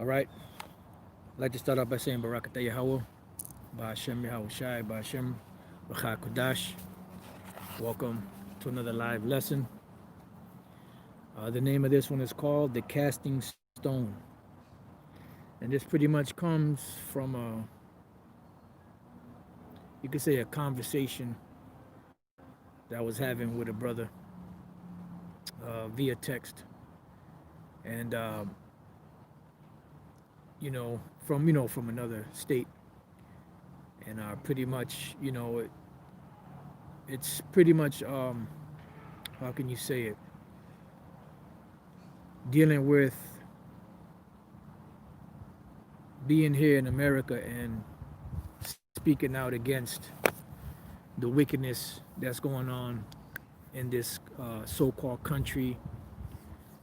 All right. I'd like to start off by saying Barakatah Yahweh, Ba'ashem Yahweh Shai, Ba'ashem Racha Kodash. Welcome to another live lesson. The name of this one is called The Casting Stone. And this pretty much comes from you could say a conversation that I was having with a brother via text. And, from another state. And pretty much, it's pretty much, how can you say it? Dealing with being here in America and speaking out against the wickedness that's going on in this so-called country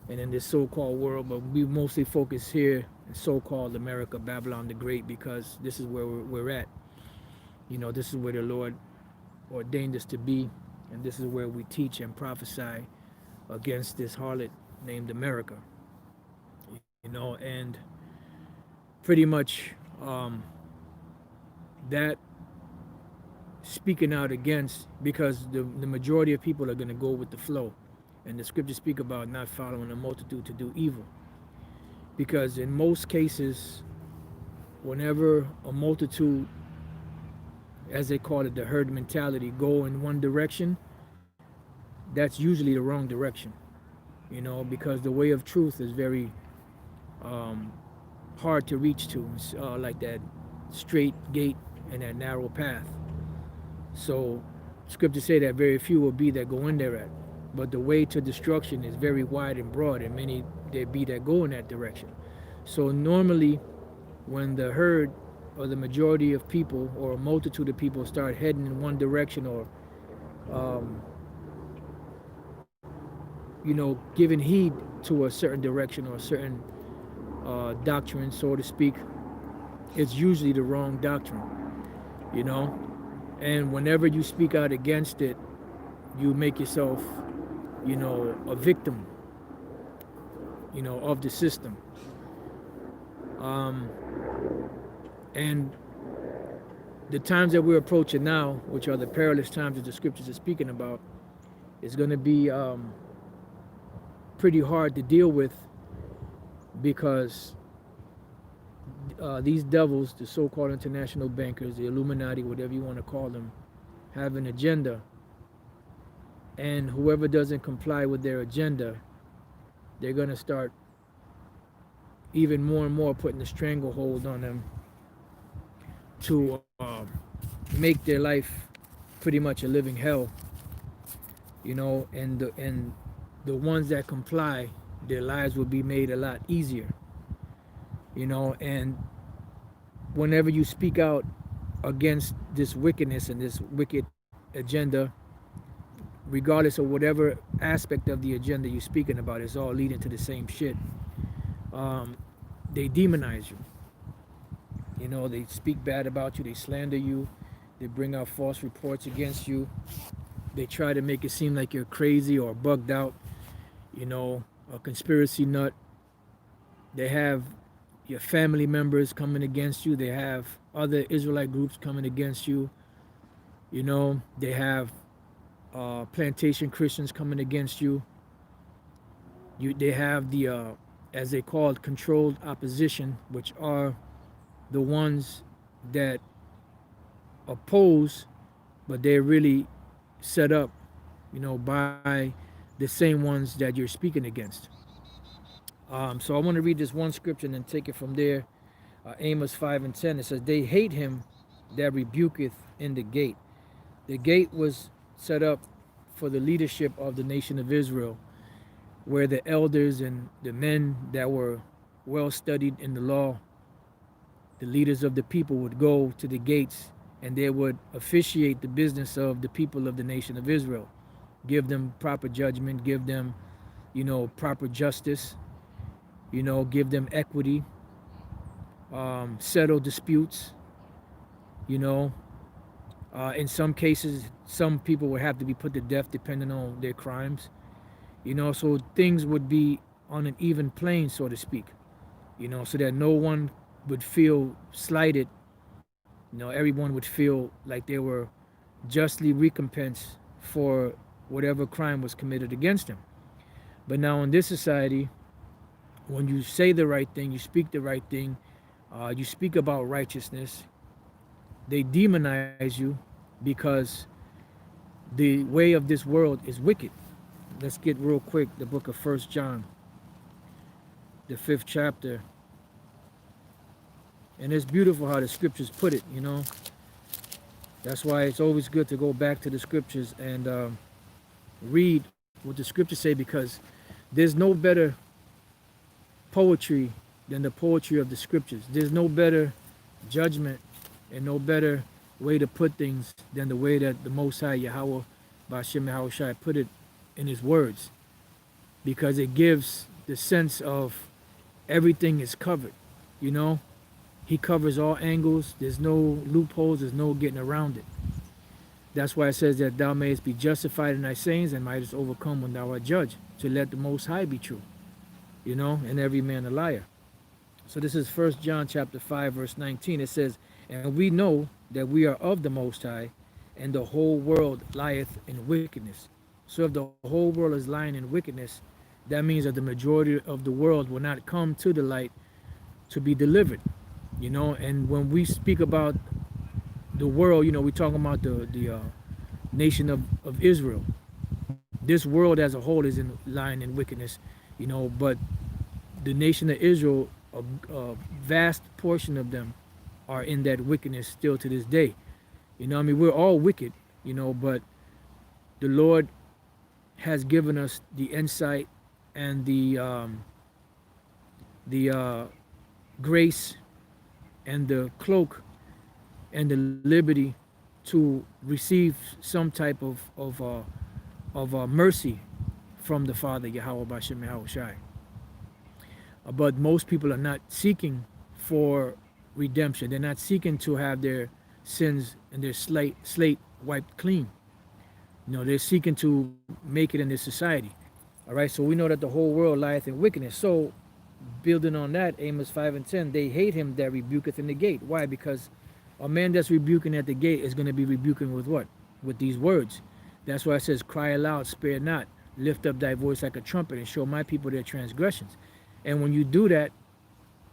and in this so-called world, but we mostly focus here in so-called America, Babylon the Great, because this is where we're at. This is where the Lord ordained us to be, and this is where we teach and prophesy against this harlot named America. And pretty much that speaking out against, because the majority of people are going to go with the flow, and the scriptures speak about not following a multitude to do evil, because in most cases, whenever a multitude, as they call it, the herd mentality, go in one direction, that's usually the wrong direction, because the way of truth is very hard to reach to. It's like that straight gate and that narrow path. So scriptures say that very few will be that go in there at. But the way to destruction is very wide and broad, and many there be that go in that direction. So normally when the herd or the majority of people or a multitude of people start heading in one direction, or giving heed to a certain direction or a certain doctrine, so to speak, it's usually the wrong doctrine, and whenever you speak out against it, you make yourself, a victim, of the system. And the times that we're approaching now, which are the perilous times that the scriptures are speaking about, is going to be pretty hard to deal with, because these devils, the so-called international bankers, the Illuminati, whatever you want to call them, have an agenda, and whoever doesn't comply with their agenda, they're going to start even more and more putting a stranglehold on them to make their life pretty much a living hell, and the ones that comply, their lives will be made a lot easier, and whenever you speak out against this wickedness and this wicked agenda, regardless of whatever aspect of the agenda you're speaking about, it's all leading to the same shit. They demonize you. They speak bad about you, they slander you, they bring out false reports against you, they try to make it seem like you're crazy or bugged out, a conspiracy nut. They have your family members coming against you, they have other Israelite groups coming against you, they have plantation Christians coming against you. They have the as they call it, controlled opposition, which are the ones that oppose, but they're really set up, by the same ones that you're speaking against. So I want to read this one scripture and then take it from there. Amos 5:10. It says, "They hate him that rebuketh in the gate." The gate was set up for the leadership of the nation of Israel, where the elders and the men that were well studied in the law, the leaders of the people, would go to the gates and they would officiate the business of the people of the nation of Israel, give them proper judgment, give them, proper justice, give them equity, settle disputes, in some cases, some people would have to be put to death depending on their crimes. So things would be on an even plane, so to speak. So that no one would feel slighted. Everyone would feel like they were justly recompensed for whatever crime was committed against them. But now in this society, when you say the right thing, you speak the right thing, you speak about righteousness, they demonize you because the way of this world is wicked. Let's get real quick the book of First John, the 5th chapter. And it's beautiful how the scriptures put it. That's why it's always good to go back to the scriptures and read what the scriptures say, because there's no better poetry than the poetry of the scriptures. There's no better judgment and no better way to put things than the way that the Most High Yahweh Ba'ashem Yahweh Shai put it in his words, because it gives the sense of everything is covered. you know he covers all angles. There's no loopholes. There's no getting around it. That's why it says that thou mayest be justified in thy sayings and mightest overcome when thou art judged, to let the Most High be true, and every man a liar. So this is 1 John chapter 5 verse 19. It says, and we know that we are of the Most High, and the whole world lieth in wickedness. So if the whole world is lying in wickedness, that means that the majority of the world will not come to the light to be delivered. And when we speak about the world, we're talking about the nation of Israel. This world as a whole is lying in wickedness, but the nation of Israel, a vast portion of them are in that wickedness still to this day. We're all wicked, but the Lord has given us the insight and the grace and the cloak and the liberty to receive some type of mercy from the Father Yahweh Ba'ashem Yahweh Shai. But most people are not seeking for redemption. They're not seeking to have their sins and their slate wiped clean. They're seeking to make it in this society. All right, so we know that the whole world lieth in wickedness. So building on that, Amos 5 and 10, they hate him that rebuketh in the gate. Why? Because a man that's rebuking at the gate is going to be rebuking with what? With these words. That's why it says, cry aloud, spare not, lift up thy voice like a trumpet, and show my people their transgressions. And when you do that,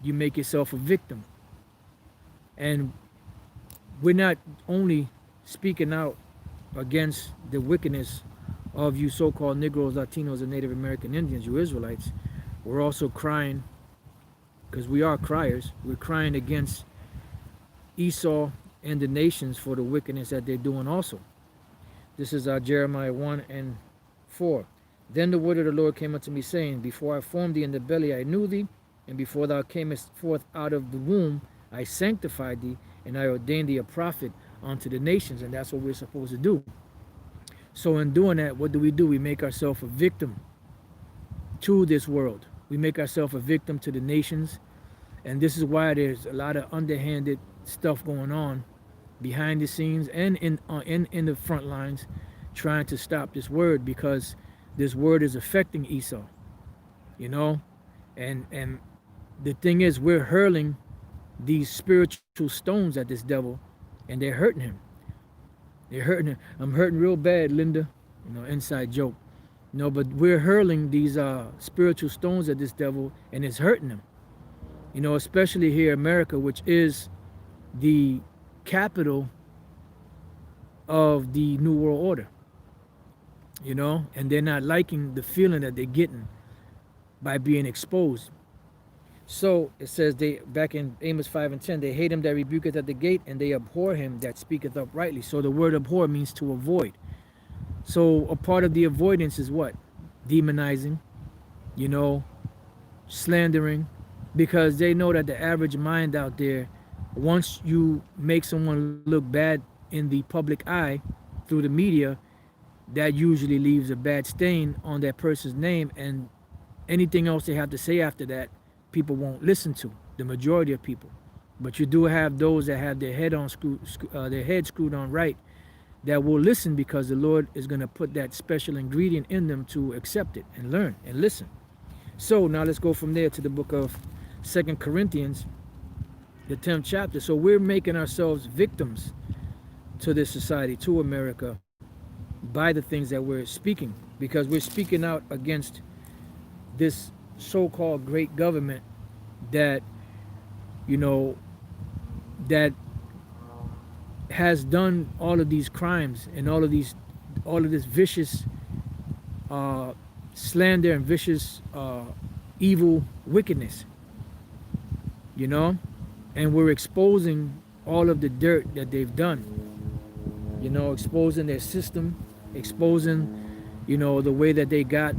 you make yourself a victim. And we're not only speaking out against the wickedness of you so-called Negroes, Latinos, and Native American Indians, you Israelites. We're also crying, because we are criers, we're crying against Esau and the nations for the wickedness that they're doing also. This is Jeremiah 1 and 4. Then the word of the Lord came unto me, saying, before I formed thee in the belly I knew thee, and before thou camest forth out of the womb I sanctified thee, and I ordained thee a prophet unto the nations. And that's what we're supposed to do. So in doing that, what do? We make ourselves a victim to this world. We make ourselves a victim to the nations. And this is why there's a lot of underhanded stuff going on behind the scenes and in the front lines, trying to stop this word, because this word is affecting Esau. And the thing is, we're hurling these spiritual stones at this devil, and they're hurting him. They're hurting him. I'm hurting real bad, Linda. Inside joke. But we're hurling these spiritual stones at this devil, and it's hurting him. Especially here in America, which is the capital of the New World Order. And they're not liking the feeling that they're getting by being exposed. So it says, they back in Amos 5 and 10, they hate him that rebuketh at the gate, and they abhor him that speaketh uprightly. So the word abhor means to avoid. So a part of the avoidance is what? Demonizing, slandering, because they know that the average mind out there, once you make someone look bad in the public eye through the media, that usually leaves a bad stain on that person's name, and anything else they have to say after that, people won't listen to, the majority of people. But you do have those that have their head screwed on right, that will listen, because the Lord is going to put that special ingredient in them to accept it and learn and listen. So now let's go from there to the book of Second Corinthians, the 10th chapter. So we're making ourselves victims to this society, to America, by the things that we're speaking, because we're speaking out against this so-called great government that, you know, that has done all of these crimes and all of this vicious uh, slander and vicious evil wickedness, you know, and we're exposing all of the dirt that they've done, you know, exposing their system, exposing, you know, the way that they got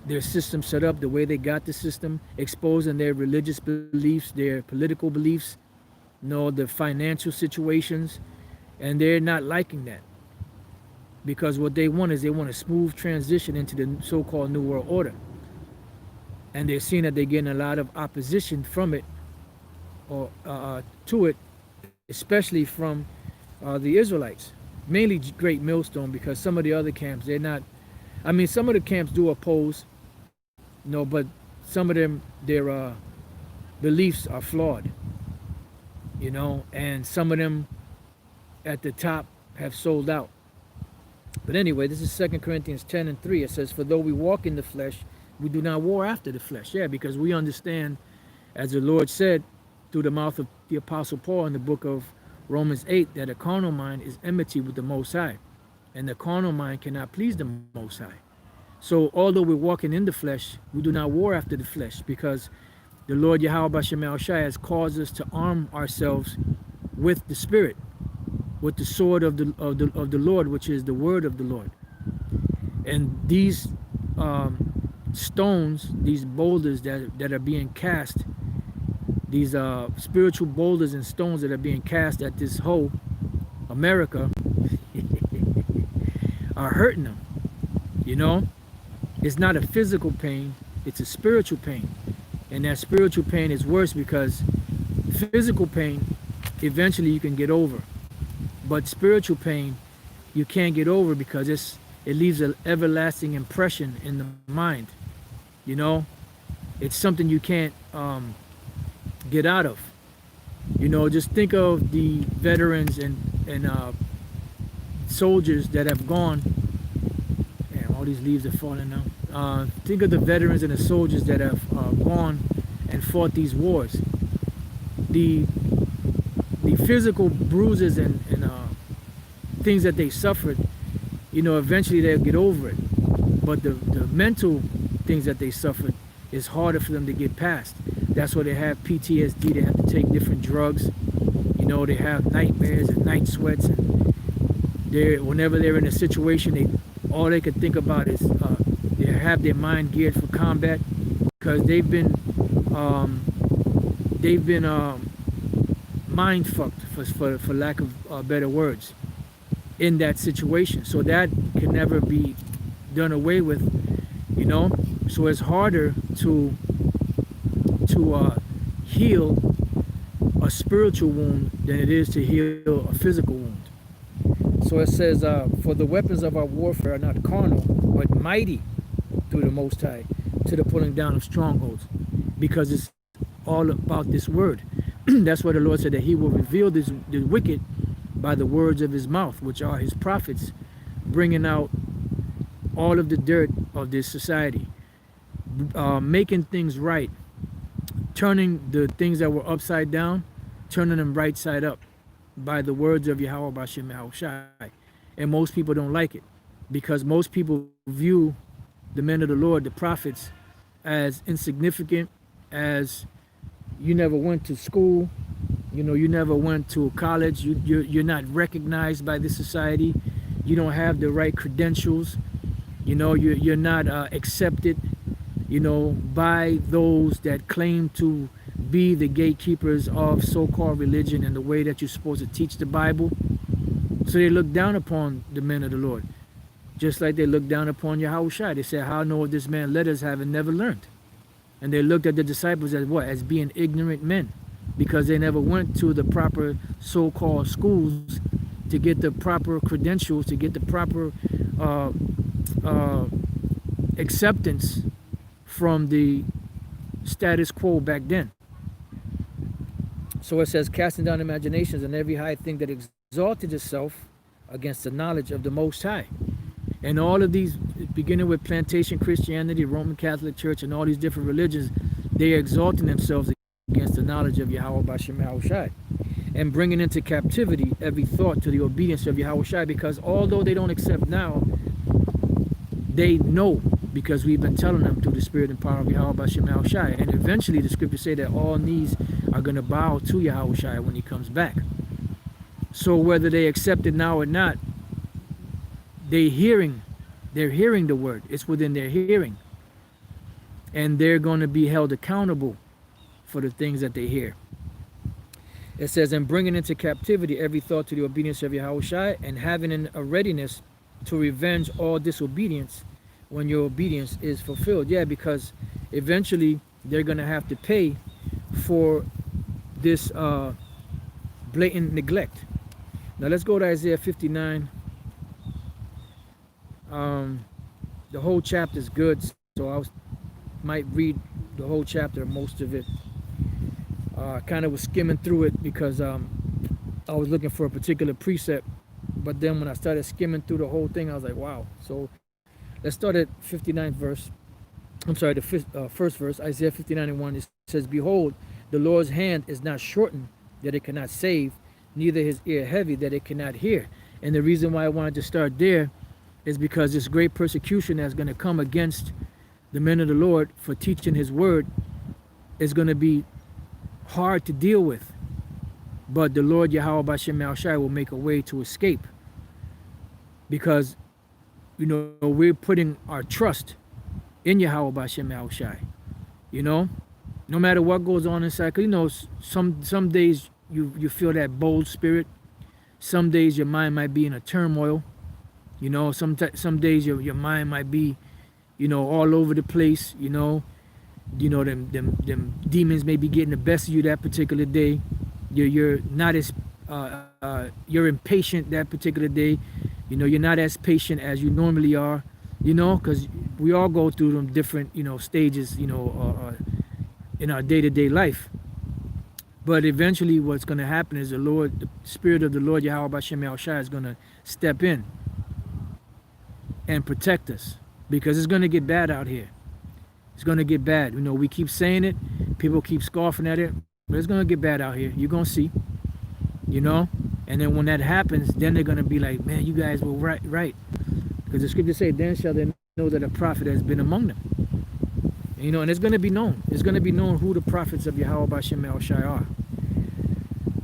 their system set up, the way they got the system, exposing their religious beliefs, their political beliefs, you know, the financial situations, and they're not liking that, because what they want is they want a smooth transition into the so-called New World Order, and they're seeing that they're getting a lot of opposition from it, or to it, especially from the Israelites, mainly Great Millstone, because some of the other camps, they're not. I mean, some of the camps do oppose, you know, but some of them, their beliefs are flawed, you know, and some of them at the top have sold out. But anyway, this is 2 Corinthians 10:3. It says, "For though we walk in the flesh, we do not war after the flesh." Yeah, because we understand, as the Lord said through the mouth of the Apostle Paul in the book of Romans 8, that a carnal mind is enmity with the Most High, and the carnal mind cannot please the Most High. So although we're walking in the flesh, we do not war after the flesh, because the Lord Yahweh Bashem Shai has caused us to arm ourselves with the Spirit, with the sword of the Lord, which is the word of the Lord. And these stones, these boulders that are being cast, these spiritual boulders and stones that are being cast at this whole America, are hurting them. You know, it's not a physical pain, it's a spiritual pain. And that spiritual pain is worse, because physical pain, eventually you can get over. But spiritual pain, you can't get over, because it leaves an everlasting impression in the mind. You know, it's something you can't get out of. You know, just think of the veterans and soldiers that have gone. Damn, all these leaves are falling now. Think of the veterans and the soldiers that have gone and fought these wars. The physical bruises and things that they suffered, you know, eventually they'll get over it. But the mental things that they suffered is harder for them to get past. That's why they have PTSD. They have to take different drugs. You know, they have nightmares and night sweats. And whenever they're in a situation, all they can think about is they have their mind geared for combat, because they've been mind fucked, for lack of better words, in that situation. So that can never be done away with, you know. So it's harder to heal a spiritual wound than it is to heal a physical wound. So it says, "For the weapons of our warfare are not carnal, but mighty through the Most High, to the pulling down of strongholds," because it's all about this word. That's why the Lord said that He will reveal the wicked by the words of His mouth, which are His prophets, bringing out all of the dirt of this society, making things right, turning the things that were upside down, turning them right side up by the words of Yahweh Bashem Shai. And most people don't like it, because most people view the men of the Lord, the prophets, as insignificant, as you never went to school, you know, you never went to college, you're not recognized by this society, you don't have the right credentials, you know, you're not accepted, you know, by those that claim to be the gatekeepers of so-called religion and the way that you're supposed to teach the Bible. So they look down upon the men of the Lord, just like they look down upon Yahweh Shai. They say, "How know this man led us, having never learned?" And they looked at the disciples as what? As being ignorant men, because they never went to the proper so-called schools to get the proper credentials, to get the proper acceptance from the status quo back then. So it says, casting down imaginations and every high thing that exalted itself against the knowledge of the Most High. And all of these, beginning with plantation Christianity, Roman Catholic Church, and all these different religions, they are exalting themselves against the knowledge of Yahweh Bashem Yahushai, and bringing into captivity every thought to the obedience of Yahushai, because although they don't accept now, they know, because we've been telling them through the spirit and power of Yahweh Bashem Yahushai. And eventually the scriptures say that all knees are going to bow to Yahushai when he comes back. So whether they accept it now or not, they're hearing the word. It's within their hearing. And they're going to be held accountable for the things that they hear. It says, and bringing into captivity every thought to the obedience of Yahushai, and having a readiness to revenge all disobedience when your obedience is fulfilled. Yeah, because eventually they're going to have to pay for this blatant neglect. Now let's go to Isaiah 59. The whole chapter is good, so I might read the whole chapter, most of it. Kind of was skimming through it because I was looking for a particular precept, but then when I started skimming through the whole thing, I was like, wow. So let's start at 59th verse. I'm sorry, the first verse, Isaiah 59:1. It says, behold, the Lord's hand is not shortened that it cannot save, neither his ear heavy that it cannot hear. And the reason why I wanted to start there is because this great persecution that's going to come against the men of the Lord for teaching his word is going to be hard to deal with. But the Lord Yahweh Bashem Yahushai will make a way to escape, because we're putting our trust in Yahweh Bashem Yahushai. No matter what goes on inside, because some days you feel that bold spirit. Some days your mind might be in a turmoil. Some days your mind might be all over the place. Them demons may be getting the best of you that particular day. You're not as you're impatient that particular day. You're not as patient as you normally are. Because we all go through them different stages in our day-to-day life. But eventually what's going to happen is the Spirit of the Lord Yahweh Bashem Yahushai is going to step in and protect us, because it's going to get bad out here. It's going to get bad. We keep saying it, people keep scoffing at it, but it's going to get bad out here. You're going to see, and then when that happens, then they're going to be like, man, you guys were right. Because the scriptures say, then shall they know that a prophet has been among them. And it's going to be known. It's going to be known who the prophets of Yahweh Bashem Yahushai are.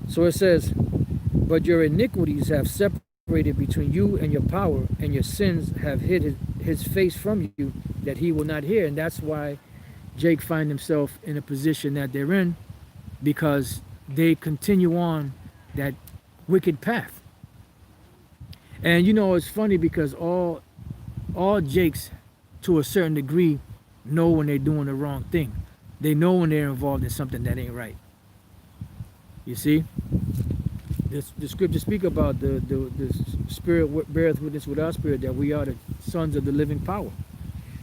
So it says, but your iniquities have separated between you and your power, and your sins have hid his face from you, that he will not hear. And that's why Jake find himself in a position that they're in, because they continue on that wicked path. And it's funny, because all Jakes, to a certain degree, know when they're doing the wrong thing. They know when they're involved in something that ain't right. You see, the scriptures speak about the Spirit beareth witness with our spirit that we are the sons of the living power.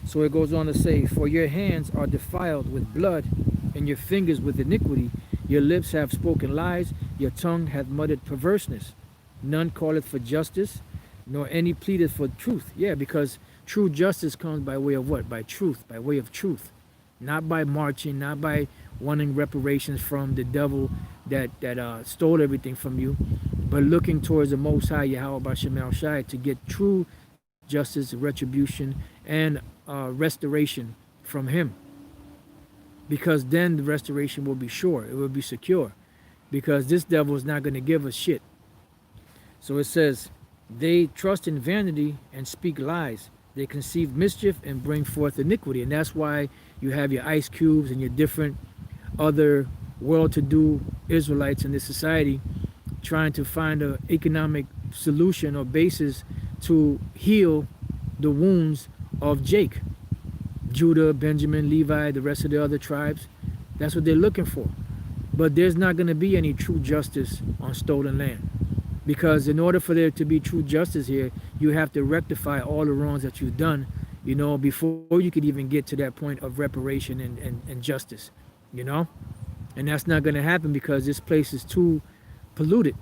So it goes on to say, for your hands are defiled with blood, and your fingers with iniquity. Your lips have spoken lies, your tongue hath muttered perverseness. None calleth for justice, nor any pleadeth for truth. Yeah, because true justice comes by way of what? By truth, by way of truth. Not by marching, not by wanting reparations from the devil that stole everything from you, but looking towards the Most High Yahweh Bashem Yahushai to get true justice, retribution, and restoration from him. Because then the restoration will be sure, it will be secure, because this devil is not going to give us shit. So it says, they trust in vanity and speak lies. They conceive mischief and bring forth iniquity. And that's why you have your ice cubes and your different other well-to-do Israelites in this society trying to find an economic solution or basis to heal the wounds of Jake, Judah, Benjamin, Levi, the rest of the other tribes. That's what they're looking for. But there's not going to be any true justice on stolen land. Because in order for there to be true justice here, you have to rectify all the wrongs that you've done, before you could even get to that point of reparation and justice, And that's not going to happen because this place is too polluted.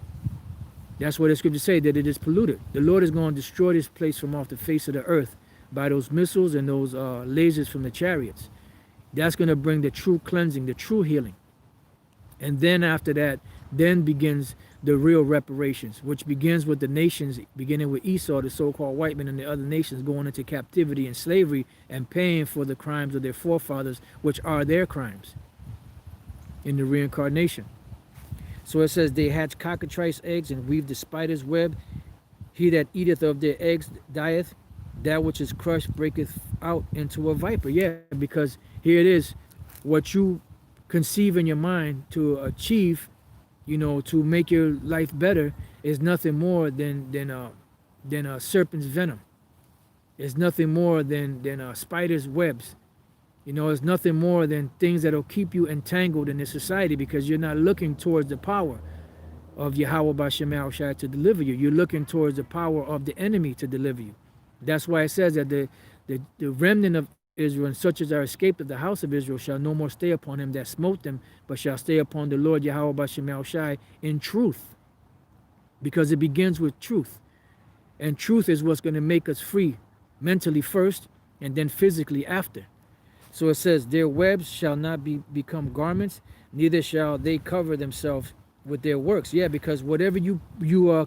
That's what the scriptures say, that it is polluted. The Lord is going to destroy this place from off the face of the earth by those missiles and those lasers from the chariots. That's going to bring the true cleansing, the true healing. And then after that, then begins the real reparations, which begins with the nations, beginning with Esau, the so-called white men, and the other nations going into captivity and slavery and paying for the crimes of their forefathers, which are their crimes in the reincarnation. So it says, they hatch cockatrice eggs and weave the spider's web. He that eateth of their eggs dieth. That which is crushed breaketh out into a viper. Yeah, because here it is, what you conceive in your mind to achieve, to make your life better, is nothing more than a serpent's venom. It's nothing more than spider's webs. It's nothing more than things that'll keep you entangled in this society, because you're not looking towards the power of Yahweh Bashem Yahushua to deliver you. You're looking towards the power of the enemy to deliver you. That's why it says that the remnant of Israel, and such as are escaped of the house of Israel, shall no more stay upon him that smote them, but shall stay upon the Lord Yahweh Bashem Yahushua in truth. Because it begins with truth. And truth is what's going to make us free, mentally first, and then physically after. So it says, their webs shall not become garments, neither shall they cover themselves with their works. Yeah, because whatever you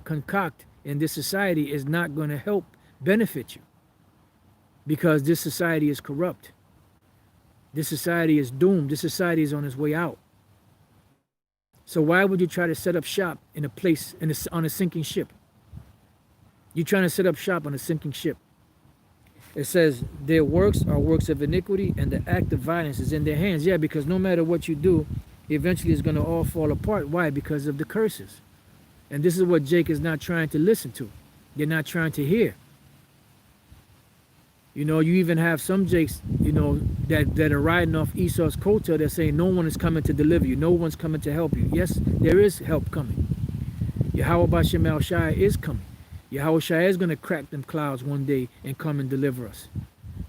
concoct in this society is not going to help benefit you, because this society is corrupt. This society is doomed. This society is on its way out. So why would you try to set up shop in a place on a sinking ship? You're trying to set up shop on a sinking ship. It says their works are works of iniquity, and the act of violence is in their hands. Yeah, because no matter what you do, eventually it's going to all fall apart. Why? Because of the curses. And this is what Jake is not trying to listen to. They're not trying to hear. You even have some Jakes, that are riding off Esau's coattail. They're saying no one is coming to deliver you. No one's coming to help you. Yes, there is help coming. Yahweh Bashem Yahushua is coming. Yahweh Shai is going to crack them clouds one day and come and deliver us.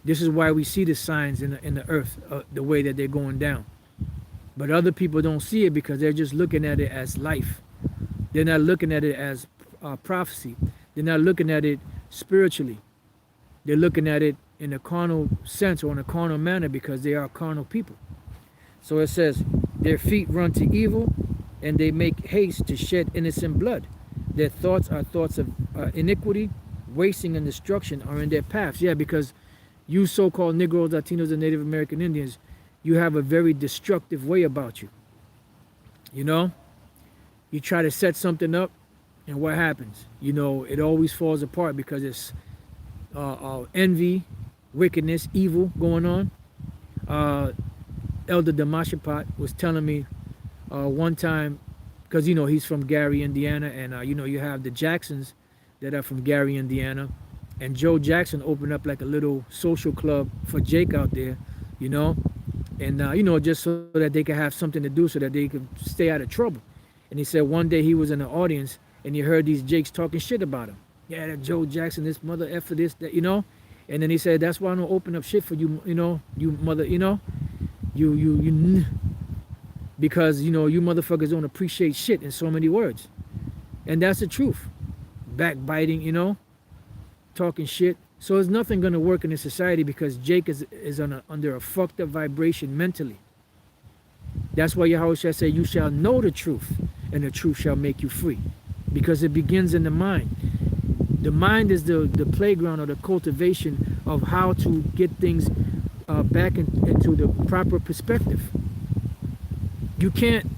This is why we see the signs in the earth, the way that they're going down. But other people don't see it because they're just looking at it as life. They're not looking at it as prophecy. They're not looking at it spiritually. They're looking at it in a carnal sense or in a carnal manner, because they are carnal people. So it says, their feet run to evil, and they make haste to shed innocent blood. Their thoughts are thoughts of iniquity, wasting and destruction are in their paths. Yeah, because you so-called Negroes, Latinos, and Native American Indians, you have a very destructive way about you. You try to set something up, and what happens? It always falls apart, because it's envy, wickedness, evil going on. Elder Damashapat was telling me one time, because he's from Gary, Indiana, and you have the Jacksons that are from Gary, Indiana, and Joe Jackson opened up like a little social club for Jake out there, and just so that they could have something to do, so that they could stay out of trouble. And he said one day he was in the audience and he heard these Jakes talking shit about him. Yeah, that Joe Jackson, this mother effer, this, that, and then he said, that's why I don't open up shit for you, you mother, because you motherfuckers don't appreciate shit in so many words. And that's the truth. Backbiting, talking shit. So there's nothing going to work in this society, because Jake is under a fucked up vibration mentally. That's why Yahweh shall say, you shall know the truth, and the truth shall make you free, because it begins in the mind. The mind is the playground, or the cultivation of how to get things back into the proper perspective. You can't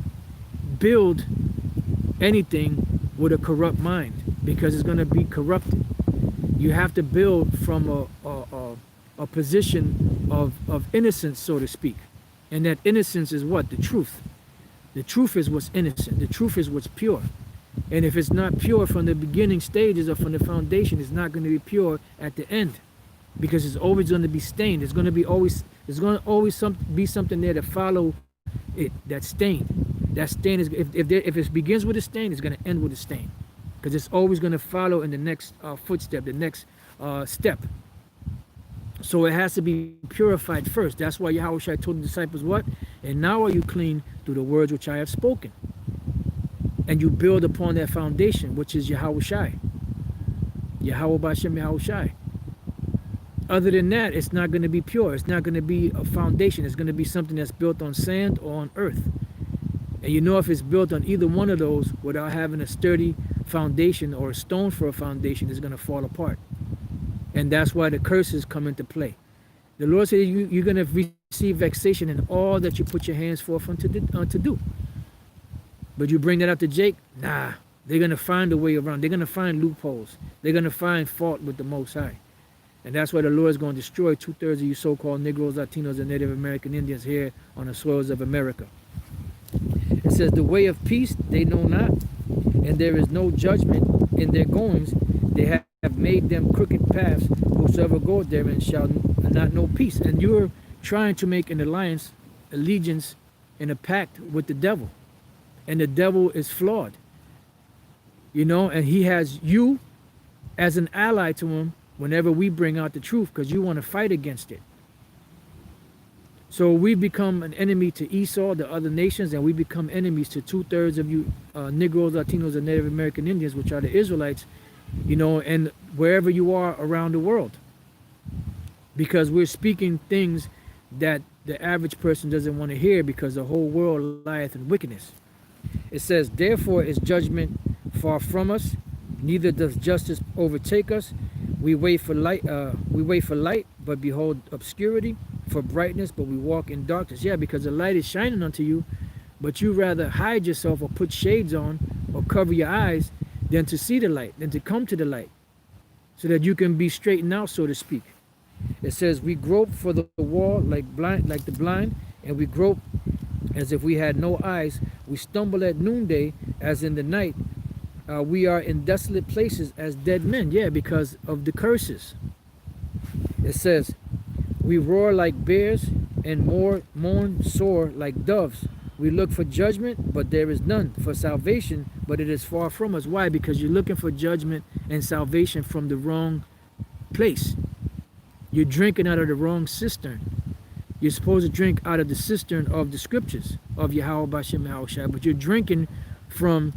build anything with a corrupt mind, because it's going to be corrupted. You have to build from a position of innocence, so to speak. And that innocence is what? The truth. The truth is what's innocent. The truth is what's pure. And if it's not pure from the beginning stages or from the foundation, it's not going to be pure at the end, because it's always going to be stained. There's going to always be something there to follow it. That stain. That stain is, if it begins with a stain, it's going to end with a stain, because it's always going to follow in the next footstep, the next step. So it has to be purified first. That's why Yahushua told the disciples what? And now are you clean through the words which I have spoken. And you build upon that foundation, which is Yahushua. Yahweh Bashem Yahushua. Other than that, it's not going to be pure. It's not going to be a foundation. It's going to be something that's built on sand or on earth. And you know if it's built on either one of those without having a sturdy foundation or a stone for a foundation, it's going to fall apart. And that's why the curses come into play. The Lord said you're going to receive vexation in all that you put your hands forth to do. But you bring that up to Jake, nah, they're going to find a way around. They're going to find loopholes. They're going to find fault with the Most High. And that's why the Lord is going to destroy 2/3 of you so-called Negroes, Latinos, and Native American Indians here on the soils of America. It says, the way of peace they know not, and there is no judgment in their goings. They have made them crooked paths. Whosoever goeth therein shall not know peace. And you're trying to make an alliance, allegiance, and a pact with the devil. And the devil is flawed. You know, and he has you as an ally to him whenever we bring out the truth, because you want to fight against it. So we become an enemy to Esau, the other nations, and we become enemies to 2/3 of you Negroes, Latinos, and Native American Indians, which are the Israelites, you know, and wherever you are around the world. Because we're speaking things that the average person doesn't want to hear, because the whole world lieth in wickedness. It says, therefore is judgment far from us, neither does justice overtake us. We wait for light, but behold obscurity, for brightness, but we walk in darkness. Yeah, because the light is shining unto you, but you rather hide yourself or put shades on or cover your eyes than to see the light, than to come to the light, so that you can be straightened out, so to speak. It says, we grope for the wall like the blind, and we grope as if we had no eyes. We stumble at noonday as in the night. We are in desolate places as dead men. Yeah, because of the curses. It says, we roar like bears and mourn sore like doves. We look for judgment, but there is none. For salvation, but it is far from us. Why? Because you're looking for judgment and salvation from the wrong place. You're drinking out of the wrong cistern. You're supposed to drink out of the cistern of the scriptures of Yahweh Bashem Yahushua, but you're drinking from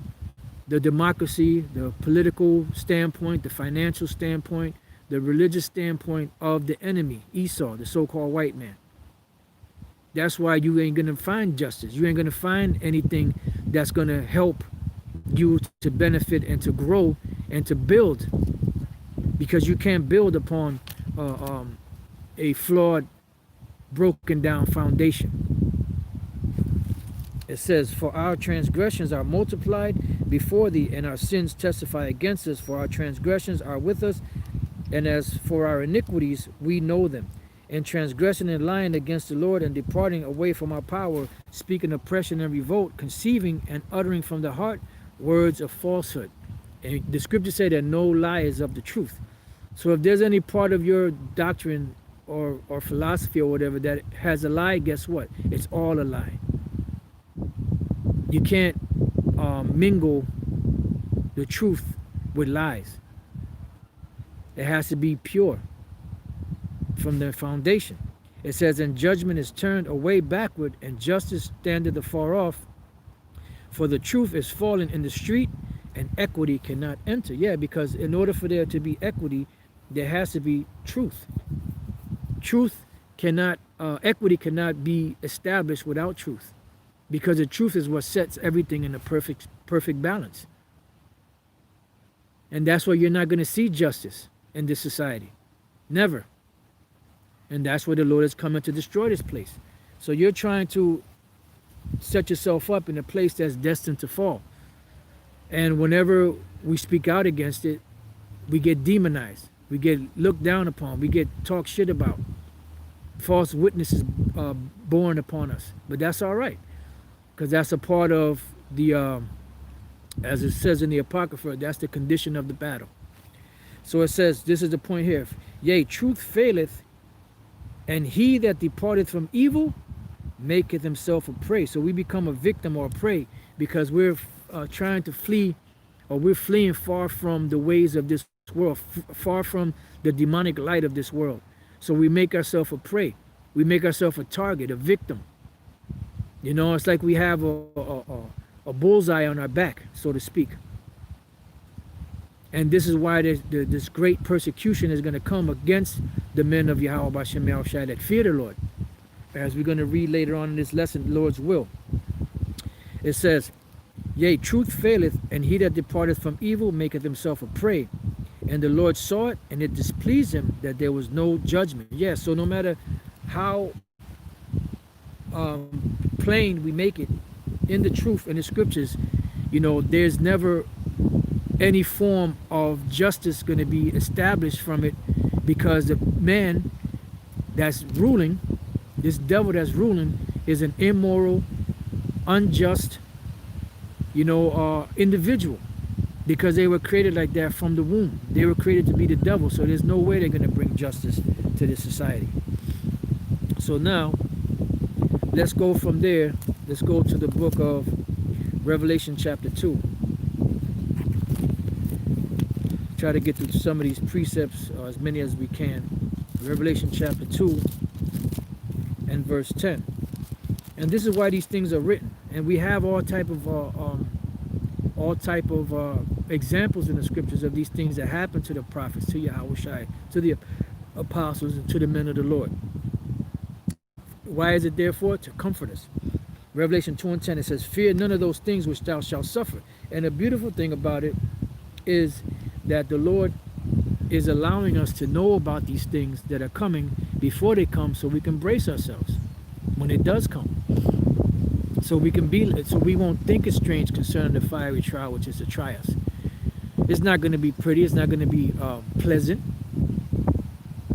the democracy, the political standpoint, the financial standpoint, the religious standpoint of the enemy, Esau, the so-called white man. That's why you ain't going to find justice. You ain't going to find anything that's going to help you to benefit and to grow and to build, because you can't build upon a flawed, broken down foundation. It says, for our transgressions are multiplied before thee, and our sins testify against us. For our transgressions are with us, and as for our iniquities, we know them. And transgressing and lying against the Lord, and departing away from our power, speaking oppression and revolt, conceiving and uttering from the heart words of falsehood. And the scriptures say that no lie is of the truth. So if there's any part of your doctrine or philosophy or whatever that has a lie, guess what? It's all a lie. You can't mingle the truth with lies. It has to be pure from the foundation. It says, and judgment is turned away backward, and justice standeth afar off. For the truth is fallen in the street, and equity cannot enter. Yeah, because in order for there to be equity, there has to be truth. Truth cannot, equity cannot be established without truth, because the truth is what sets everything in a perfect balance. And that's why you're not going to see justice in this society. Never. And that's where the Lord is coming to destroy this place. So you're trying to set yourself up in a place that's destined to fall. And whenever we speak out against it, we get demonized. We get looked down upon. We get talked shit about. False witnesses born upon us. But that's all right, because that's a part of the, as it says in the Apocrypha, that's the condition of the battle. So it says, this is the point here. Yea, truth faileth, and he that departeth from evil maketh himself a prey. So we become a victim or a prey because we're trying to flee, or we're fleeing far from the ways of this world, far from the demonic light of this world. So we make ourselves a prey. We make ourselves a target, a victim. You know, it's like we have a bullseye on our back, so to speak. And this is why this great persecution is going to come against the men of Yahweh Bashem Yahushai that fear the Lord. As we're going to read later on in this lesson, the Lord's will. It says, yea, truth faileth, and he that departeth from evil maketh himself a prey. And the Lord saw it, and it displeased him that there was no judgment. Yeah, so no matter how plain we make it in the truth, in the scriptures, you know, there's never any form of justice going to be established from it, because the man that's ruling, this devil that's ruling, is an immoral, unjust, you know, individual, because they were created like that from the womb. They were created to be the devil, so there's no way they're going to bring justice to this society. So now, let's go from there. Let's go to the book of Revelation chapter 2. Try to get through some of these precepts, as many as we can. Revelation chapter 2 and verse 10. And this is why these things are written. And we have all type of examples in the scriptures of these things that happened to the prophets, to Yahushua, to the apostles, and to the men of the Lord. Why is it therefore? To comfort us. Revelation 2 and 10, it says, fear none of those things which thou shalt suffer. And the beautiful thing about it is that the Lord is allowing us to know about these things that are coming before they come, so we can brace ourselves when it does come. So we won't think it's strange concerning the fiery trial which is to try us. It's not going to be pretty. It's not going to be pleasant.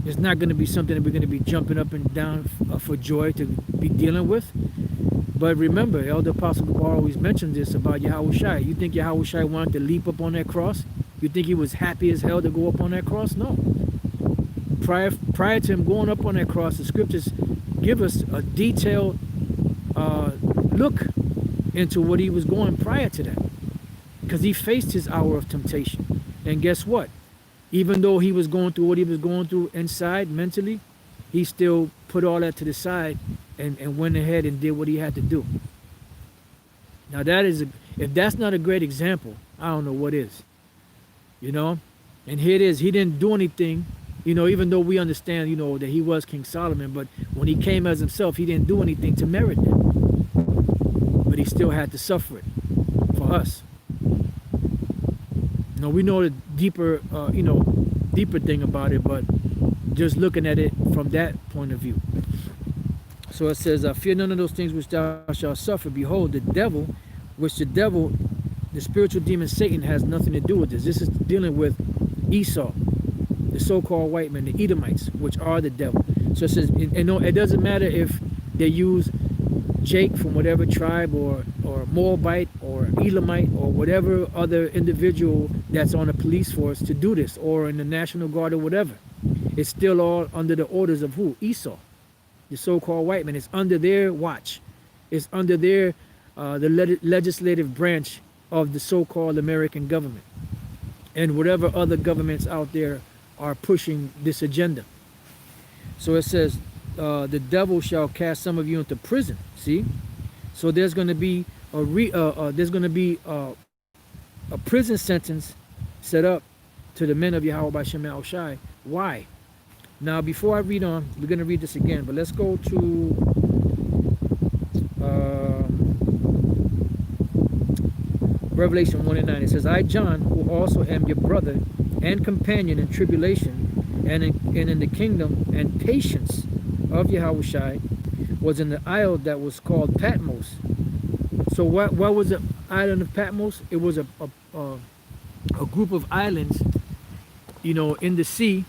It's not going to be something that we're going to be jumping up and down for joy to be dealing with. But remember, Elder Apostle Gabar always mentioned this about Yahushua. You think Yahushua wanted to leap up on that cross? You think he was happy as hell to go up on that cross? No. Prior to him going up on that cross, the scriptures give us a detailed look into what he was going prior to that. Because he faced his hour of temptation. And guess what? Even though he was going through what he was going through inside, mentally, he still put all that to the side and went ahead and did what he had to do. Now if that's not a great example, I don't know what is. You know? And here it is. He didn't do anything, you know, even though we understand, you know, that he was King Solomon, but when he came as himself, he didn't do anything to merit it. But he still had to suffer it for us. You know, we know the deeper thing about it, but just looking at it from that point of view. So it says, fear none of those things which thou shalt suffer. Behold, the devil, the spiritual demon Satan, has nothing to do with this. This is dealing with Esau, the so-called white men, the Edomites, which are the devil. So it says, it doesn't matter if they use Jake from whatever tribe, or Moabite, or Elamite, or whatever other individual that's on a police force to do this, or in the National Guard or whatever. It's still all under the orders of who? Esau, the so-called white man. It's under their watch. It's under their the legislative branch of the so-called American government, and whatever other governments out there are pushing this agenda. So it says, the devil shall cast some of you into prison. See, so there's going to be a prison sentence set up to the men of Yahweh by Shem Shai. Why? Now, before I read on, we're going to read this again, but let's go to Revelation 1 and 9. It says, I, John, who also am your brother and companion in tribulation and in the kingdom and patience of Yahushai, was in the isle that was called Patmos. So what was the island of Patmos? It was a group of islands, you know, in the sea,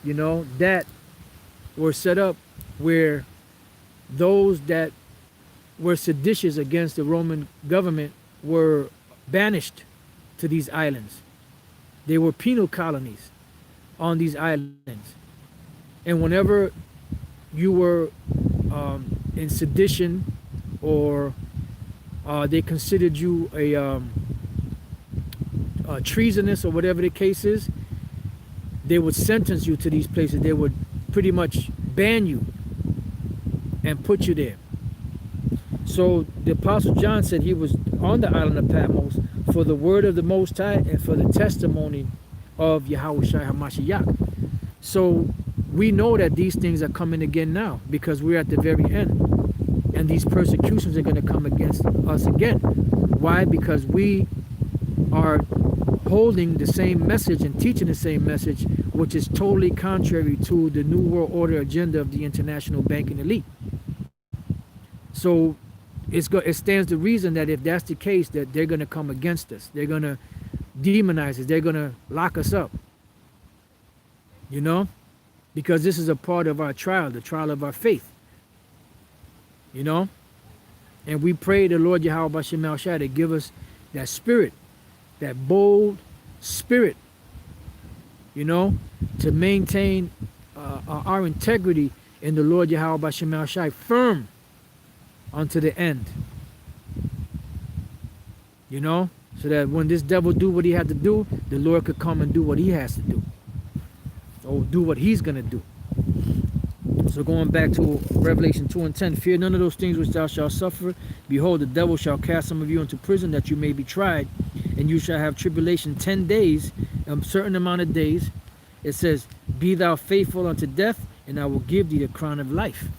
you know, that were set up where those that were seditious against the Roman government were banished to these islands. They were penal colonies on these islands. And whenever you were in sedition, or they considered you a treasonous, or whatever the case is, they would sentence you to these places. They would pretty much ban you and put you there. So the Apostle John said he was on the island of Patmos for the word of the Most High and for the testimony of Yahweh Shai HaMashiach. So we know that these things are coming again now because we're at the very end. And these persecutions are going to come against us again. Why? Because we are holding the same message and teaching the same message, which is totally contrary to the New World Order agenda of the international banking elite. So it stands to reason that if that's the case, that they're going to come against us. They're going to demonize us. They're going to lock us up. You know? Because this is a part of our trial, the trial of our faith. You know? And we pray the Lord Yahweh Bashem El Shai to give us that spirit, that bold spirit, you know, to maintain our integrity in the Lord Yahweh Bashem El Shai firm unto the end. You know, so that when this devil do what he had to do, the Lord could come and do what he has to do, or do what he's gonna do. So going back to Revelation 2:10, fear none of those things which thou shalt suffer. Behold, the devil shall cast some of you into prison, that you may be tried, and you shall have tribulation 10 days, a certain amount of days. It says, be thou faithful unto death, and I will give thee the crown of life.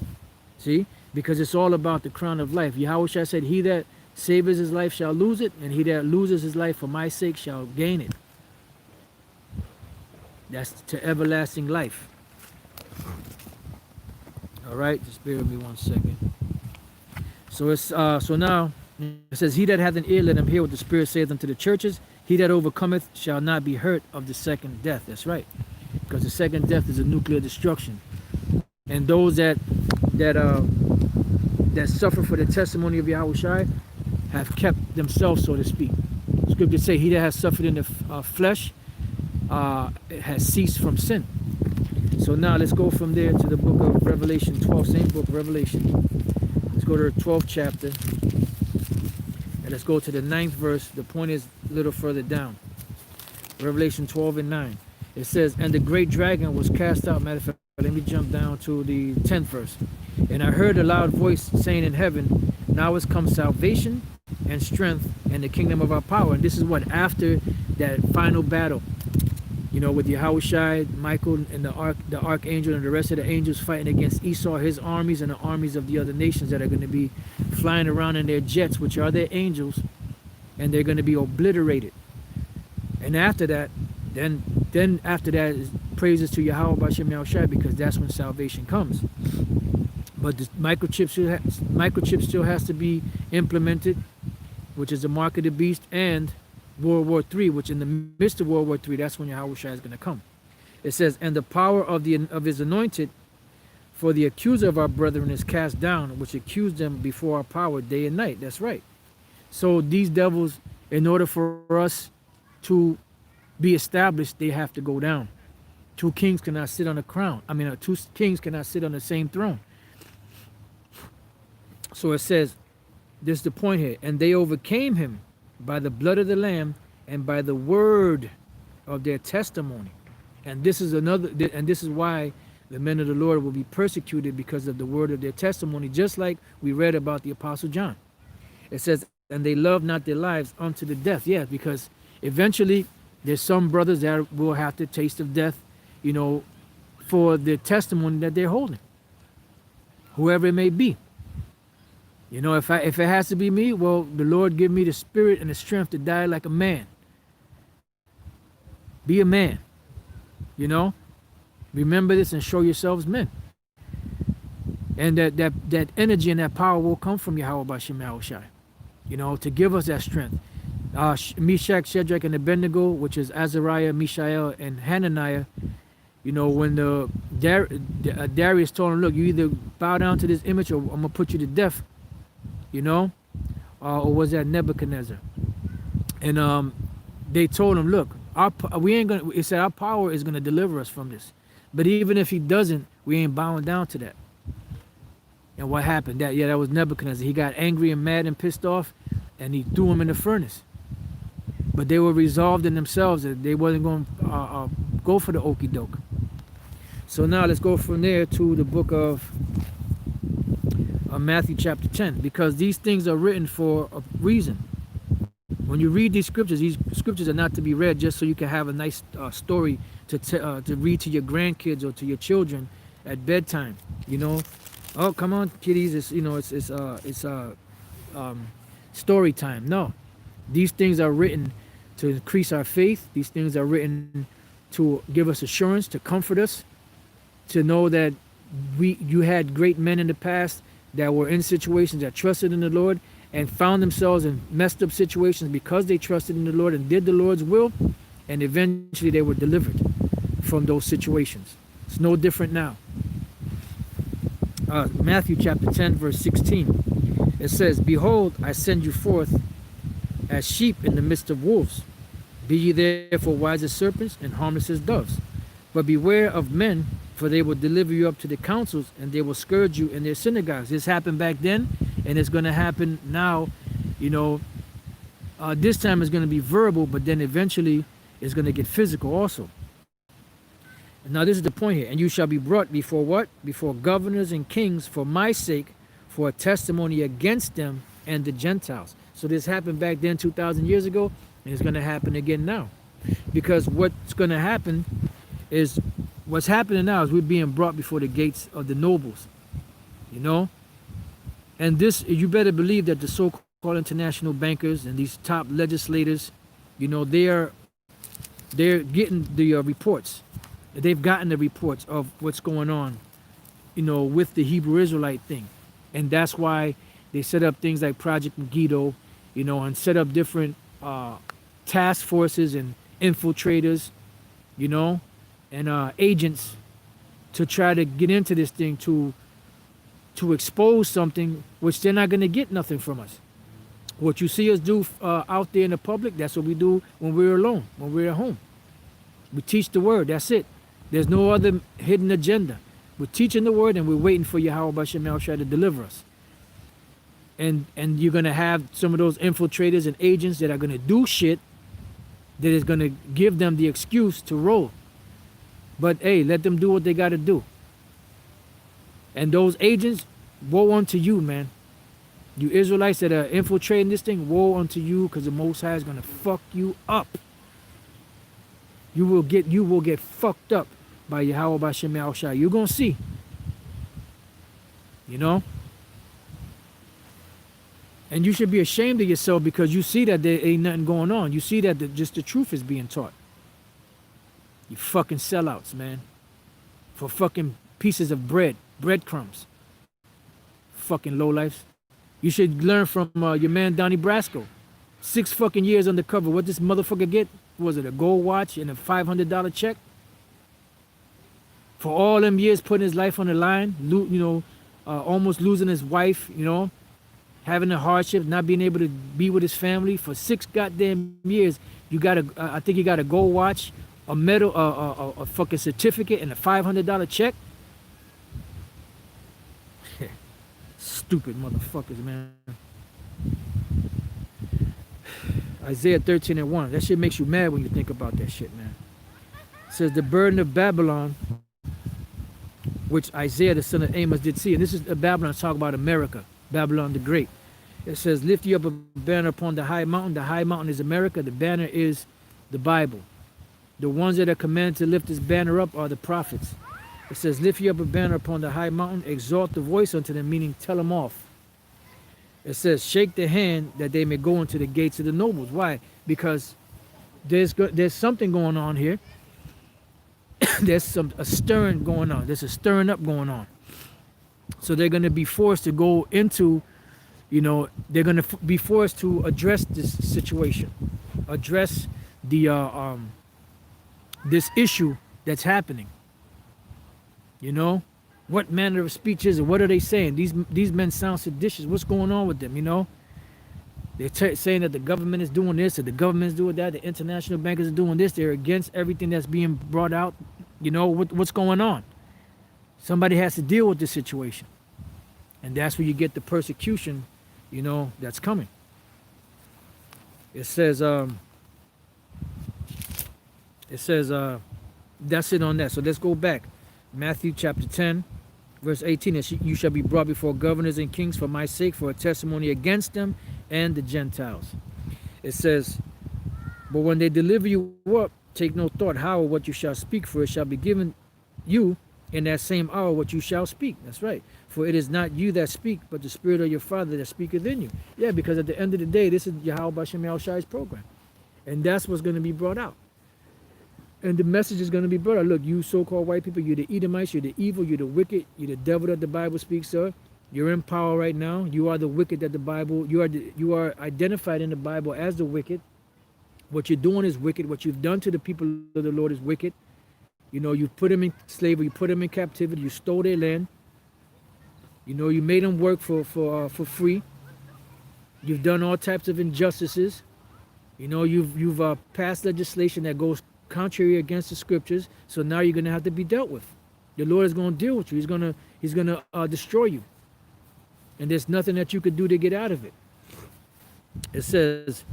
See? Because it's all about the crown of life. Yahweh Shai said, he that saveth his life shall lose it, and he that loses his life for my sake shall gain it. That's to everlasting life. All right, just bear with me 1 second. So it's so now it says, he that hath an ear, let him hear what the Spirit saith unto the churches. He that overcometh shall not be hurt of the second death. That's right, because the second death is a nuclear destruction. And those that suffer for the testimony of Yahweh Shai have kept themselves, so to speak. Scripture say, he that has suffered in the flesh has ceased from sin. So now let's go from there to the book of Revelation 12, same book, Revelation. Let's go to the 12th chapter. And let's go to the 9th verse. The point is a little further down. Revelation 12 and 9. It says, and the great dragon was cast out. Matter of fact, let me jump down to the 10th verse. And I heard a loud voice saying in heaven, now is come salvation and strength and the kingdom of our power. And this is what? After that final battle. You know, with Yahweh Shai, Michael, and the archangel, and the rest of the angels fighting against Esau, his armies, and the armies of the other nations that are going to be flying around in their jets, which are their angels, and they're going to be obliterated. And after that, then after that is praises to Yahweh Bashem El Shai, because that's when salvation comes. But the microchip still has to be implemented, which is the mark of the beast, and World War III, which in the midst of World War III, that's when Yahweh Shai is going to come. It says, and the power of his anointed, for the accuser of our brethren is cast down, which accused them before our power day and night. That's right. So these devils, in order for us to be established, they have to go down. Two kings cannot sit on a crown. Two kings cannot sit on the same throne. So it says, this is the point here, and they overcame him by the blood of the Lamb and by the word of their testimony. And this is why the men of the Lord will be persecuted, because of the word of their testimony, just like we read about the Apostle John. It says, and they love not their lives unto the death. Yeah, because eventually there's some brothers that will have to taste of death, you know, for the testimony that they're holding, whoever it may be. You know, if it has to be me, well, the Lord give me the spirit and the strength to die like a man. Be a man. You know, remember this and show yourselves men. And that energy and that power will come from Yahweh Bashem El Shai, you know, to give us that strength. Meshach, Shadrach, and Abednego, which is Azariah, Mishael, and Hananiah, you know, when Darius told him, look, you either bow down to this image or I'm going to put you to death, you know, or was that Nebuchadnezzar? And they told him, look, it said our power is going to deliver us from this. But even if he doesn't, we ain't bowing down to that. And what happened? That was Nebuchadnezzar. He got angry and mad and pissed off, and he threw him in the furnace. But they were resolved in themselves that they wasn't going to go for the okie doke. So now let's go from there to the book of Matthew chapter 10, because these things are written for a reason. When you read these scriptures are not to be read just so you can have a nice story to read to your grandkids or to your children at bedtime. You know, oh come on, kiddies, it's story time. No, these things are written to increase our faith. These things are written to give us assurance, to comfort us, to know that you had great men in the past that were in situations that trusted in the Lord and found themselves in messed up situations because they trusted in the Lord and did the Lord's will, and eventually they were delivered from those situations. It's no different now. Matthew chapter 10 verse 16, it says, "Behold, I send you forth as sheep in the midst of wolves. Be ye therefore wise as serpents and harmless as doves. But beware of men, for they will deliver you up to the councils, and they will scourge you in their synagogues." This happened back then, and it's going to happen now. You know, this time it's going to be verbal, but then eventually it's going to get physical also. Now this is the point here. "And you shall be brought before" what? "Before governors and kings for my sake, for a testimony against them and the Gentiles." So this happened back then 2,000 years ago, and it's going to happen again now. Because what's going to happen is, what's happening now is we're being brought before the gates of the nobles, you know? And this, you better believe that the so-called international bankers and these top legislators, you know, they're getting the reports. They've gotten the reports of what's going on, you know, with the Hebrew Israelite thing. And that's why they set up things like Project Megiddo, you know, and set up different task forces and infiltrators, you know, and agents to try to get into this thing to expose something which they're not going to get nothing from us. What you see us do out there in the public, that's what we do when we're alone, when we're at home. We teach the word, that's it. There's no other hidden agenda. We're teaching the word and we're waiting for Yahweh B'Shem to deliver us. And you're going to have some of those infiltrators and agents that are going to do shit that is going to give them the excuse to roll. But hey, let them do what they got to do. And those agents, woe unto you, man. You Israelites that are infiltrating this thing, woe unto you, because the Most High is going to fuck you up. You will get fucked up by Yahweh B'Shem Yahushua. You're going to see. You know? And you should be ashamed of yourself because you see that there ain't nothing going on. You see that just the truth is being taught. You fucking sellouts, man. For fucking pieces of breadcrumbs. Fucking lowlifes. You should learn from your man Donnie Brasco. 6 fucking years undercover. What this motherfucker get? Was it a gold watch and a $500 check? For all them years putting his life on the line, you know, almost losing his wife, you know, having a hardship, not being able to be with his family for 6 goddamn years. You got I think you got a gold watch, a medal, a fucking certificate, and a $500 check. Stupid motherfuckers, man. Isaiah 13:1. That shit makes you mad when you think about that shit, man. It says, "The burden of Babylon, which Isaiah the son of Amos did see." And this is Babylon talking about America, Babylon the Great. It says, "Lift you up a banner upon the high mountain." The high mountain is America. The banner is the Bible. The ones that are commanded to lift this banner up are the prophets. It says, "Lift you up a banner upon the high mountain, exalt the voice unto them," meaning tell them off. It says, "Shake the hand that they may go into the gates of the nobles." Why? Because there's something going on here. There's a stirring going on. There's a stirring up going on. So they're going to be forced to go into, you know, they're going to be forced to address this situation, address the this issue that's happening. You know, what manner of speech is it? What are they saying? These men sound seditious. What's going on with them? You know, they're saying that the government is doing this, or the government is doing that. The international bankers are doing this. They're against everything that's being brought out. You know, what's going on? Somebody has to deal with this situation, and that's where you get the persecution, you know, that's coming. It says that's it on that. So let's go back. Matthew chapter 10, verse 18, you shall be brought before governors and kings for my sake, for a testimony against them and the Gentiles. It says, but when they deliver you up, take no thought how or what you shall speak, for it shall be given you in that same hour what you shall speak. That's right. For it is not you that speak, but the Spirit of your Father that speaketh in you. Yeah, because at the end of the day, this is Yahweh Bashem Yahushai's program. And that's what's going to be brought out. And the message is going to be brought out. Look, you so-called white people, you're the Edomites, you're the evil, you're the wicked, you're the devil that the Bible speaks of. You're in power right now. You are the wicked that the Bible, you are identified in the Bible as the wicked. What you're doing is wicked. What you've done to the people of the Lord is wicked. You know, you put them in slavery, you put them in captivity, you stole their land. You know, you made them work for free. You've done all types of injustices. You know, you've passed legislation that goes contrary against the scriptures. So now you're going to have to be dealt with. The Lord is going to deal with you. He's going to destroy you. And there's nothing that you could do to get out of it. It says,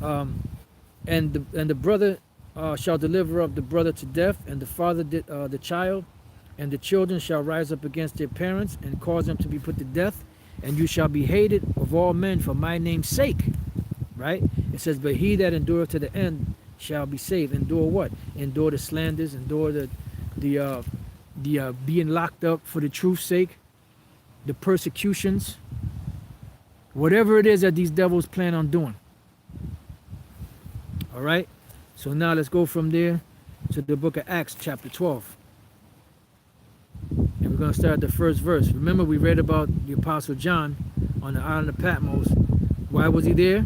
and the brother shall deliver up the brother to death, and the father the child, and the children shall rise up against their parents and cause them to be put to death, and you shall be hated of all men for my name's sake. Right? It says, but he that endureth to the end shall be saved. Endure what? Endure the slanders, endure the being locked up for the truth's sake, the persecutions, whatever it is that these devils plan on doing. All right? So now let's go from there to the book of Acts chapter 12. And we're going to start at the first verse. Remember, we read about the Apostle John on the island of Patmos. Why was he there?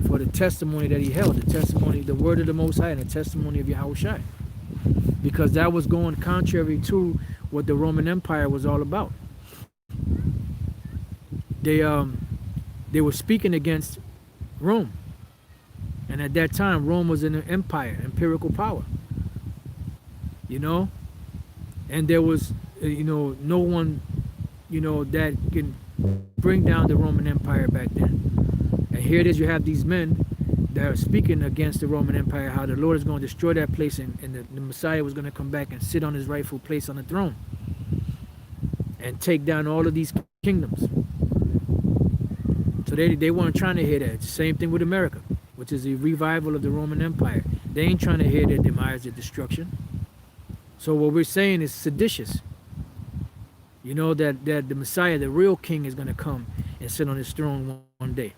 For the testimony that he held, the testimony, the word of the Most High, and the testimony of Yahushua. Because that was going contrary to what the Roman Empire was all about. They were speaking against Rome. And at that time, Rome was an empire, empirical power. You know? And there was, no one, that can bring down the Roman Empire back then. And here it is, you have these men that are speaking against the Roman Empire, how the Lord is going to destroy that place, and the Messiah was going to come back and sit on his rightful place on the throne and take down all of these kingdoms. So they weren't trying to hear that. Same thing with America, which is a revival of the Roman Empire. They ain't trying to hear their demise, their destruction. So what we're saying is seditious. That the Messiah, the real king, is going to come and sit on his throne one day.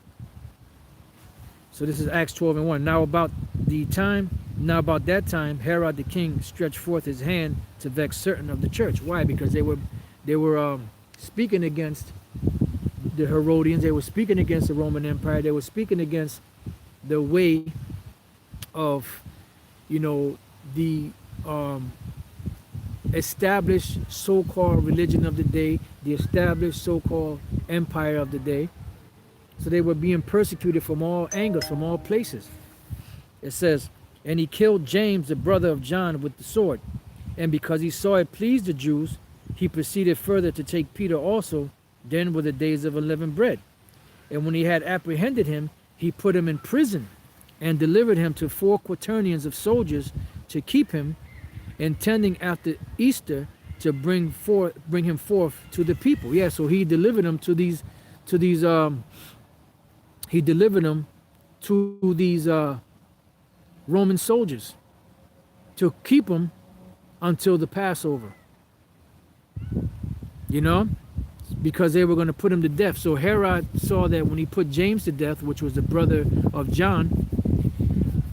So this is Acts 12 and 1. Now about that time, Herod the king stretched forth his hand to vex certain of the church. Why? Because they were speaking against the Herodians. They were speaking against the Roman Empire. They were speaking against the way of, the established so-called religion of the day, the established so-called empire of the day. So they were being persecuted from all angles, from all places. It says, and he killed James, the brother of John, with the sword. And because he saw it pleased the Jews, he proceeded further to take Peter also. Then were the days of unleavened bread. And when he had apprehended him, he put him in prison and delivered him to 4 quaternions of soldiers to keep him, intending after Easter to bring him forth to the people. Yeah, so he delivered him to these Roman soldiers to keep him until the Passover. Because they were going to put him to death. So Herod saw that when he put James to death, which was the brother of John,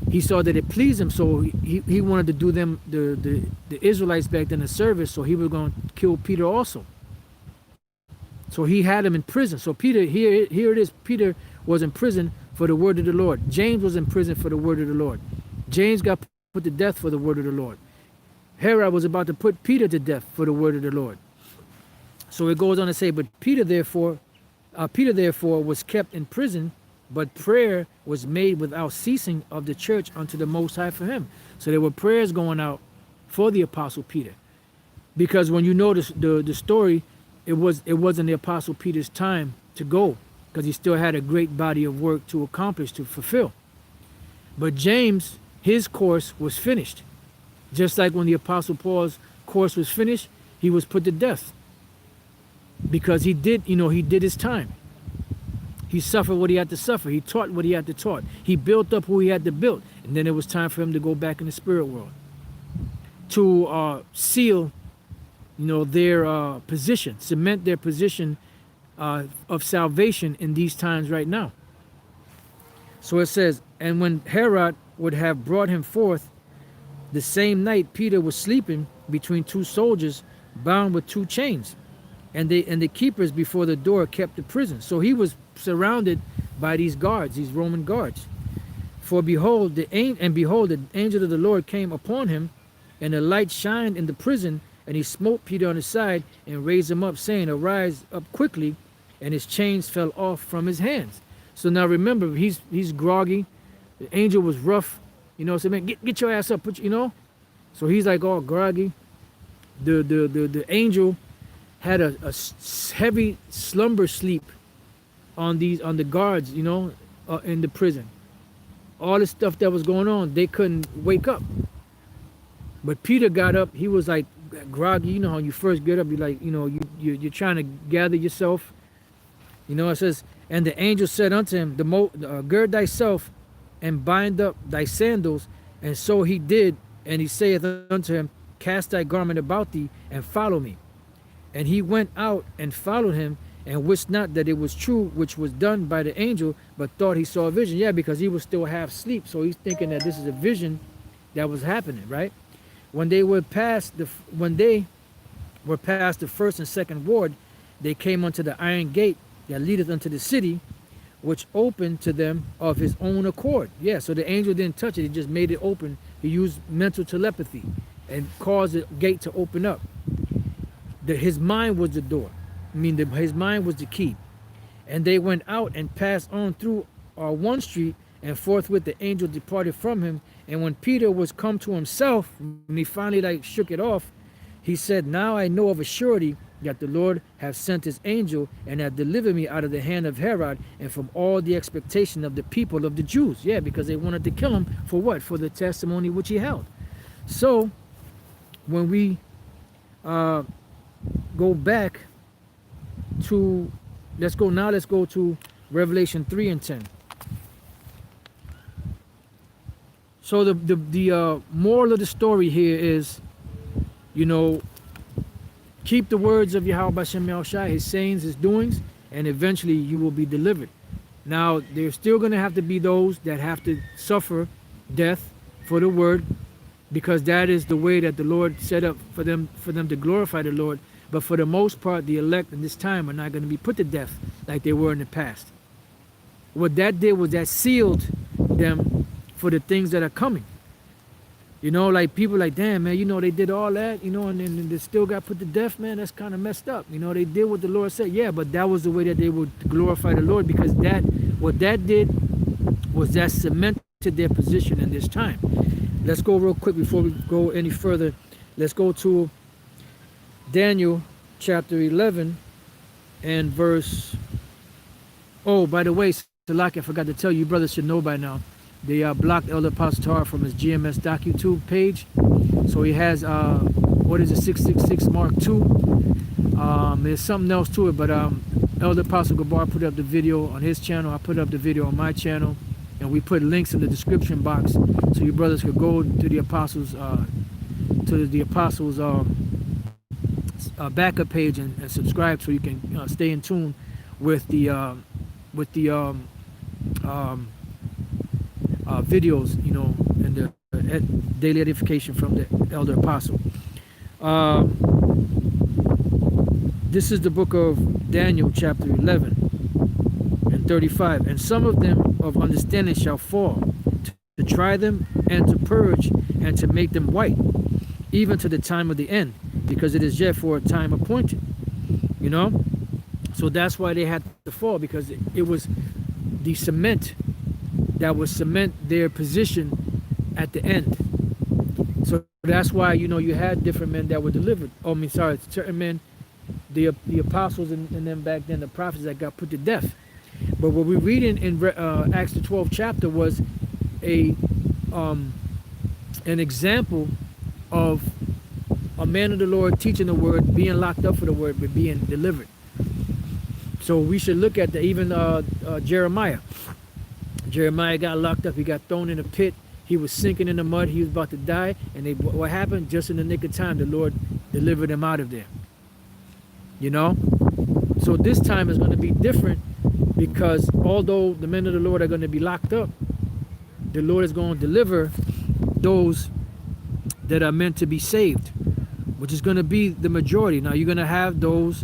he saw that it pleased him, so he wanted to do them, the Israelites back then, a service, so he was going to kill Peter also. So he had him in prison. So Peter, here it is, Peter was in prison for the word of the Lord. James was in prison for the word of the Lord. James got put to death for the word of the Lord. Herod was about to put Peter to death for the word of the Lord. So it goes on to say, but Peter therefore was kept in prison, but prayer was made without ceasing of the church unto the Most High for him. So there were prayers going out for the Apostle Peter. Because when you notice the story, it wasn't the Apostle Peter's time to go, because he still had a great body of work to accomplish, to fulfill. But James, his course was finished. Just like when the Apostle Paul's course was finished, he was put to death because he did, he did his time. He suffered what he had to suffer. He taught what he had to taught. He built up who he had to build. And then it was time for him to go back in the spirit world to seal, their position, cement their position of salvation in these times right now. So it says, and when Herod would have brought him forth, the same night Peter was sleeping between two soldiers, bound with two chains, and the keepers before the door kept the prison. So he was surrounded by these guards, these Roman guards. For behold, the angel of the Lord came upon him, and a light shined in the prison, and he smote Peter on his side and raised him up, saying, Arise up quickly, and his chains fell off from his hands. So now remember, he's groggy. The angel was rough, so man, get your ass up, So he's like all groggy. The angel had a heavy slumber sleep on the guards, in the prison. All the stuff that was going on, they couldn't wake up. But Peter got up. He was like groggy. You know how you first get up, you're like, you're trying to gather yourself. It says, and the angel said unto him, gird thyself and bind up thy sandals. And so he did. And he saith unto him, Cast thy garment about thee and follow me. And he went out and followed him, and wist not that it was true which was done by the angel, but thought he saw a vision. Yeah, because he was still half asleep. So he's thinking that this is a vision that was happening, right? When they were past the first and second ward, they came unto the iron gate that leadeth unto the city, which opened to them of his own accord. Yeah, so the angel didn't touch it. He just made it open. He used mental telepathy and caused the gate to open up. His mind was the door. His mind was the key. And they went out and passed on through one street, and forthwith the angel departed from him. And when Peter was come to himself, when he finally shook it off, he said, Now I know of a surety that the Lord hath sent his angel and hath delivered me out of the hand of Herod and from all the expectation of the people of the Jews. Yeah, because they wanted to kill him for what? For the testimony which he held. So when we go back to, let's go to Revelation 3 and 10. So the moral of the story here is, keep the words of Yahweh B'Shem Yahushua, his sayings, his doings, and eventually you will be delivered. Now, there's still going to have to be those that have to suffer death for the word, because that is the way that the Lord set up for them to glorify the Lord. But for the most part, the elect in this time are not going to be put to death like they were in the past. What that did was that sealed them for the things that are coming. Like people like, damn, man, they did all that, and then they still got put to death, man. That's kind of messed up. They did what the Lord said. Yeah, but that was the way that they would glorify the Lord, because what that did was that cemented their position in this time. Let's go real quick before we go any further. Let's go to Daniel chapter 11 and verse. Oh, by the way, Salaki, I forgot to tell you, brothers should know by now. They blocked Elder Apostle Tar from his GMS DocuTube page. So he has, 666 Mark II. There's something else to it, but Elder Apostle Gabar put up the video on his channel. I put up the video on my channel. And we put links in the description box so you brothers could go to the Apostles' backup page and subscribe, so you can stay in tune with the videos, and the daily edification from the Elder Apostle. This is the book of Daniel, chapter 11 and 35. And some of them of understanding shall fall, to try them and to purge and to make them white, even to the time of the end, because it is yet for a time appointed. So that's why they had to fall, because it was the cement that would cement their position at the end. So that's why, you had different men that were delivered. Certain men, the apostles and them back then, the prophets that got put to death. But what we read in Acts the 12th chapter was an example of a man of the Lord, teaching the word, being locked up for the word, but being delivered. So we should look at even Jeremiah. Jeremiah got locked up. He got thrown in a pit. He was sinking in the mud. He was about to die. And what happened? Just in the nick of time, the Lord delivered him out of there. You know? So this time is going to be different, because although the men of the Lord are going to be locked up, the Lord is going to deliver those that are meant to be saved, which is going to be the majority. Now you're going to have those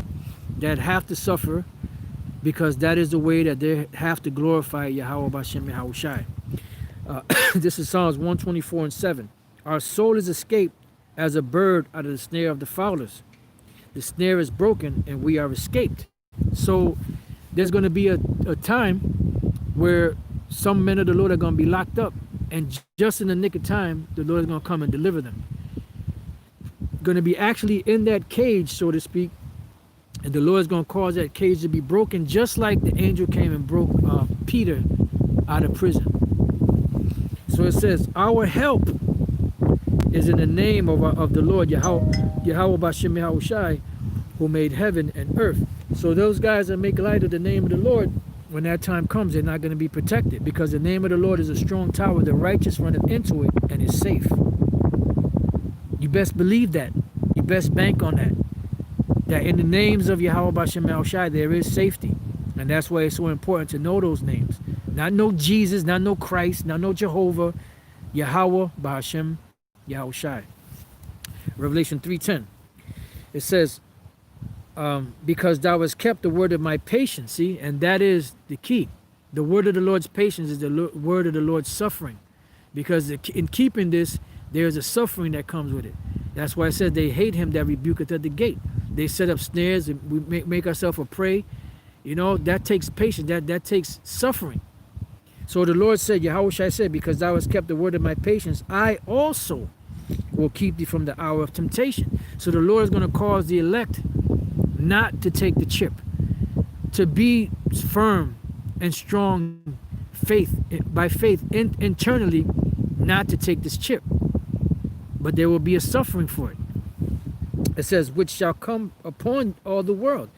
that have to suffer, because that is the way that they have to glorify Yahweh B'Shem Yahushai. This is Psalms 124:7. Our soul is escaped as a bird out of the snare of the fowlers. The snare is broken and we are escaped. So there's going to be a time where some men of the Lord are going to be locked up, and just in the nick of time, the Lord is going to come and deliver them. Going to be actually in that cage, so to speak, and the Lord is going to cause that cage to be broken, just like the angel came and broke Peter out of prison. So it says, our help is in the name of the Lord, Yahweh B'Shem Yahushai, who made heaven and earth. So those guys that make light of the name of the Lord, when that time comes, they're not going to be protected, because the name of the Lord is a strong tower. The righteous runneth into it and is safe. You best believe that. You best bank on that. That in the names of Yahweh B'Shem Yahushai, there is safety. And that's why it's so important to know those names. Not know Jesus, not know Christ, not know Jehovah. Yahweh B'Shem Yahushai. Revelation 3:10. It says, because thou hast kept the word of my patience. See, and that is the key. The word of the Lord's patience is the word of the Lord's suffering. Because in keeping this, there is a suffering that comes with it. That's why it says they hate him that rebuketh at the gate. They set up snares and we make ourselves a prey. You know, that takes patience. That takes suffering. So the Lord said, Yahushua said, because thou hast kept the word of my patience, I also will keep thee from the hour of temptation. So the Lord is going to cause the elect not to take the chip, to be firm and strong by faith internally, not to take this chip. But there will be a suffering for it. It says, which shall come upon all the world,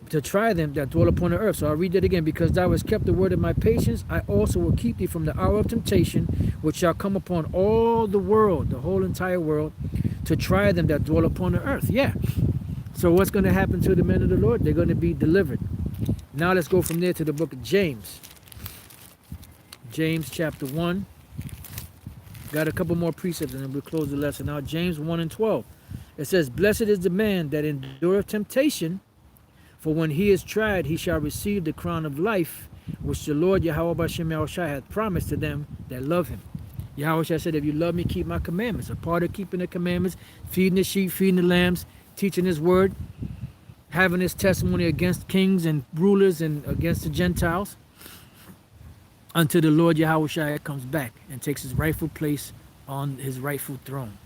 to try them that dwell upon the earth. So I'll read that again. Because thou hast kept the word of my patience, I also will keep thee from the hour of temptation, which shall come upon all the world, the whole entire world, to try them that dwell upon the earth. Yeah. So what's going to happen to the men of the Lord? They're going to be delivered. Now let's go from there to the book of James. James chapter 1. Got a couple more precepts and then we'll close the lesson. Now James 1:12. It says, blessed is the man that endureth temptation, for when he is tried, he shall receive the crown of life, which the Lord Yahweh B'Shem Yahushai hath promised to them that love him. Yahushua said, if you love me, keep my commandments. A part of keeping the commandments, feeding the sheep, feeding the lambs, teaching his word, having his testimony against kings and rulers and against the Gentiles, until the Lord Yahushua comes back and takes his rightful place on his rightful throne.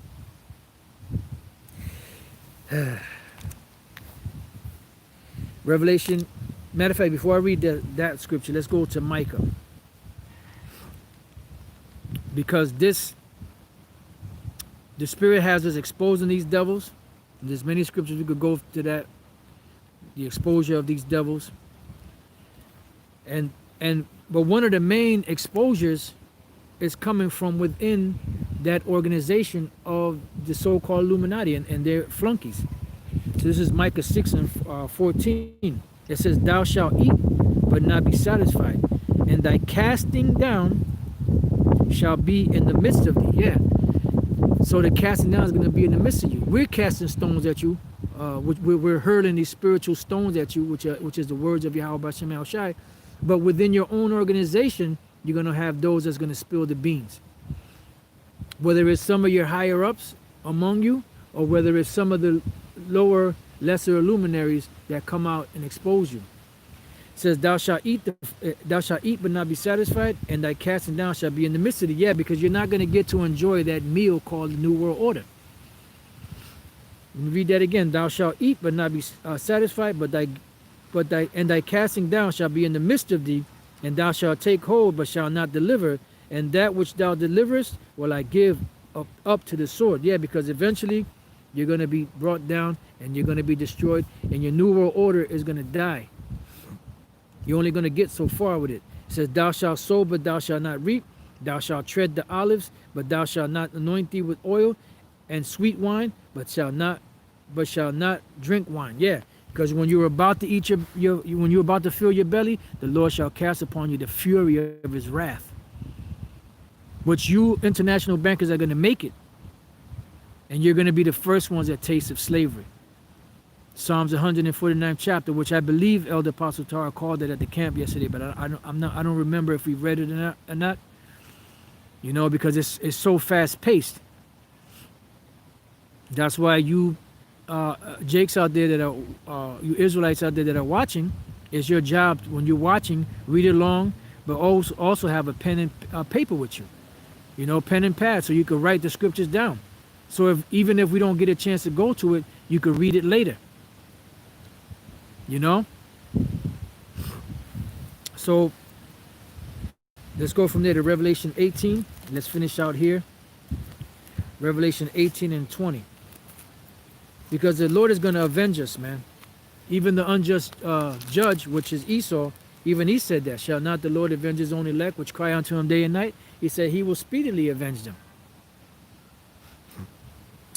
Revelation, matter of fact, before I read that scripture, let's go to Micah. Because the Spirit has us exposing these devils. There's many scriptures we could go to that, the exposure of these devils. But one of the main exposures is coming from within that organization of the so-called Illuminati and their flunkies. So this is Micah 6:14. It says, thou shalt eat, but not be satisfied, and thy casting down shall be in the midst of thee. Yeah. So the casting down is going to be in the midst of you. We're casting stones at you. We're hurling these spiritual stones at you, which is the words of Yahweh B'Shem Yahushai. But within your own organization, you're going to have those that's going to spill the beans. Whether it's some of your higher ups among you, or whether it's some of the lower, lesser luminaries that come out and expose you. It says, thou shalt eat, but not be satisfied, and thy casting down shall be in the midst of thee. Yeah, because you're not going to get to enjoy that meal called the New World Order. Let me read that again. Thou shalt eat, but not be satisfied, and thy casting down shall be in the midst of thee, and thou shalt take hold, but shalt not deliver, and that which thou deliverest will I give up to the sword. Yeah, because eventually you're going to be brought down and you're going to be destroyed, and your new world order is going to die. You're only going to get so far with it. It says, thou shalt sow, but thou shalt not reap. Thou shalt tread the olives, but thou shalt not anoint thee with oil and sweet wine, but shall not drink wine. Yeah, because when you're about to eat when you're about to fill your belly, the Lord shall cast upon you the fury of his wrath, which you international bankers are going to make it, and you're going to be the first ones that taste of slavery. Psalms 149th chapter, which I believe Elder Apostle Tara called it at the camp yesterday, but I don't remember if we read it or not. You know, because it's so fast paced. That's why you Jakes out there that are you Israelites out there that are watching, it's your job when you're watching, read along, but also have a pen and paper with you. You know, pen and pad, so you can write the scriptures down. So even if we don't get a chance to go to it, you can read it later. You know? So let's go from there to Revelation 18. Let's finish out here. Revelation 18 and 20. Because the Lord is going to avenge us, man. Even the unjust judge, which is Esau, even he said that. Shall not the Lord avenge his own elect, which cry unto him day and night? He said he will speedily avenge them.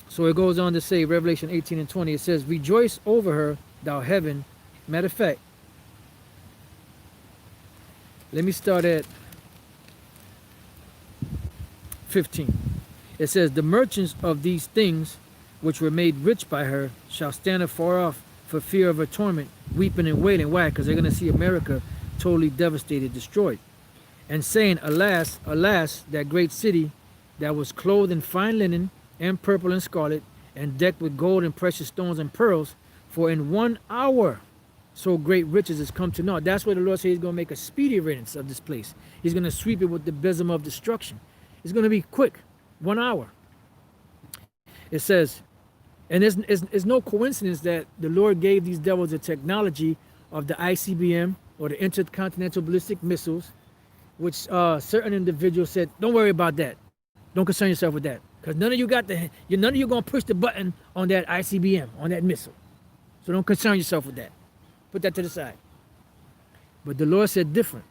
So it goes on to say, Revelation 18 and 20, it says, rejoice over her, thou heaven. Matter of fact, let me start at 15. It says, the merchants of these things which were made rich by her shall stand afar off for fear of her torment, weeping and wailing. Why? Because they're going to see America totally devastated, destroyed. And saying, alas, alas, that great city that was clothed in fine linen and purple and scarlet and decked with gold and precious stones and pearls, for in 1 hour so great riches has come to naught. That's why the Lord says he's going to make a speedy riddance of this place. He's going to sweep it with the besom of destruction. It's going to be quick, 1 hour. It says, and it's no coincidence that the Lord gave these devils the technology of the ICBM or the intercontinental ballistic missiles, which certain individuals said, don't worry about that. Don't concern yourself with that. Because none of you going to push the button on that ICBM, on that missile. So don't concern yourself with that. Put that to the side. But the Lord said different.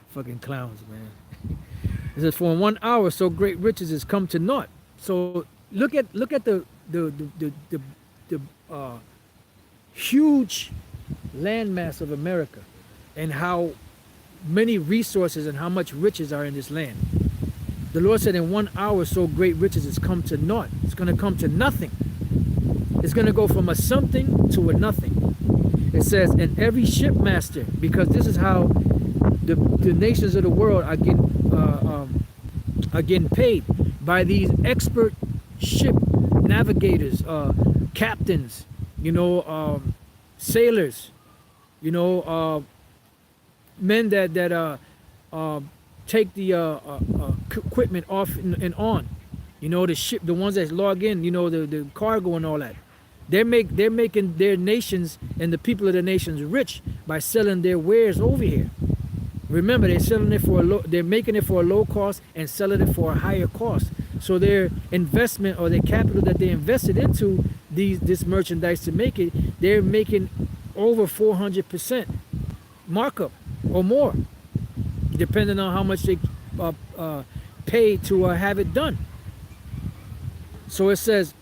Fucking clowns, man. It says, for in 1 hour so great riches has come to naught. So look at the huge landmass of America and how many resources and how much riches are in this land. The Lord said in 1 hour so great riches has come to naught. It's going to come to nothing. It's going to go from a something to a nothing. It says, and every shipmaster, because this is how the nations of the world are getting paid by these expert ship navigators, captains, sailors, men that take the equipment off and on, the ship, the ones that log in, the cargo and all that. They're making their nations and the people of the nations rich by selling their wares over here. Remember, they're making it for a low cost and selling it for a higher cost. So their investment or their capital that they invested into this merchandise to make it, they're making over 400% markup or more, depending on how much they pay to have it done. So it says,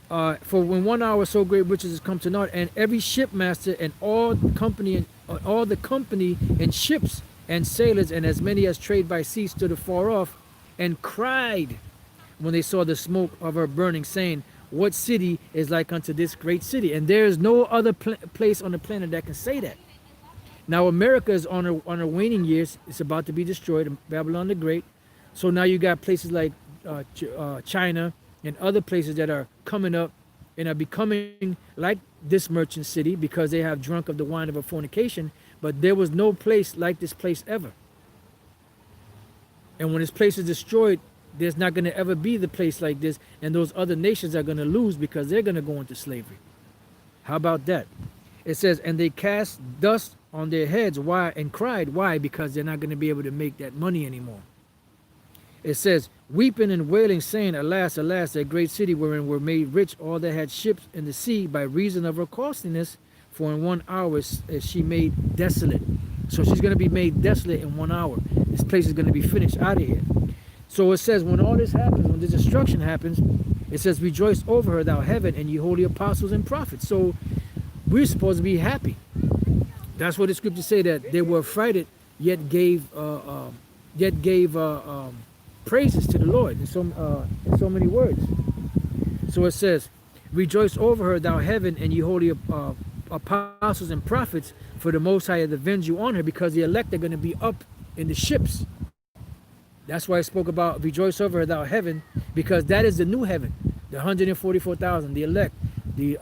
for when 1 hour so great riches has come to naught, and every shipmaster and all the company and ships and sailors and as many as trade by sea stood afar off and cried when they saw the smoke of her burning, saying, what city is like unto this great city? And there is no other place on the planet that can say that. Now America is on her waning years. It's about to be destroyed, Babylon the Great. So now you got places like China and other places that are coming up and are becoming like this merchant city because they have drunk of the wine of her fornication. But there was no place like this place ever. And when this place is destroyed, there's not going to ever be the place like this, and those other nations are going to lose because they're going to go into slavery. How about that? It says, and they cast dust on their heads. Why? And cried. Why? Because they're not going to be able to make that money anymore. It says, weeping and wailing, saying, alas, alas, that great city wherein were made rich all that had ships in the sea by reason of her costliness, for in 1 hour is she made desolate. So she's going to be made desolate in 1 hour. This place is going to be finished out of here. So it says, when all this happens, when this destruction happens, it says, rejoice over her, thou heaven, and ye holy apostles and prophets. So we're supposed to be happy. That's what the scriptures say, that they were affrighted, yet gave praises to the Lord in so many words. So it says, rejoice over her, thou heaven, and ye holy apostles and prophets, for the Most High hath avenged you on her, because the elect are going to be up in the ships. That's why I spoke about rejoice over her, thou heaven, because that is the new heaven, the 144,000, the elect, the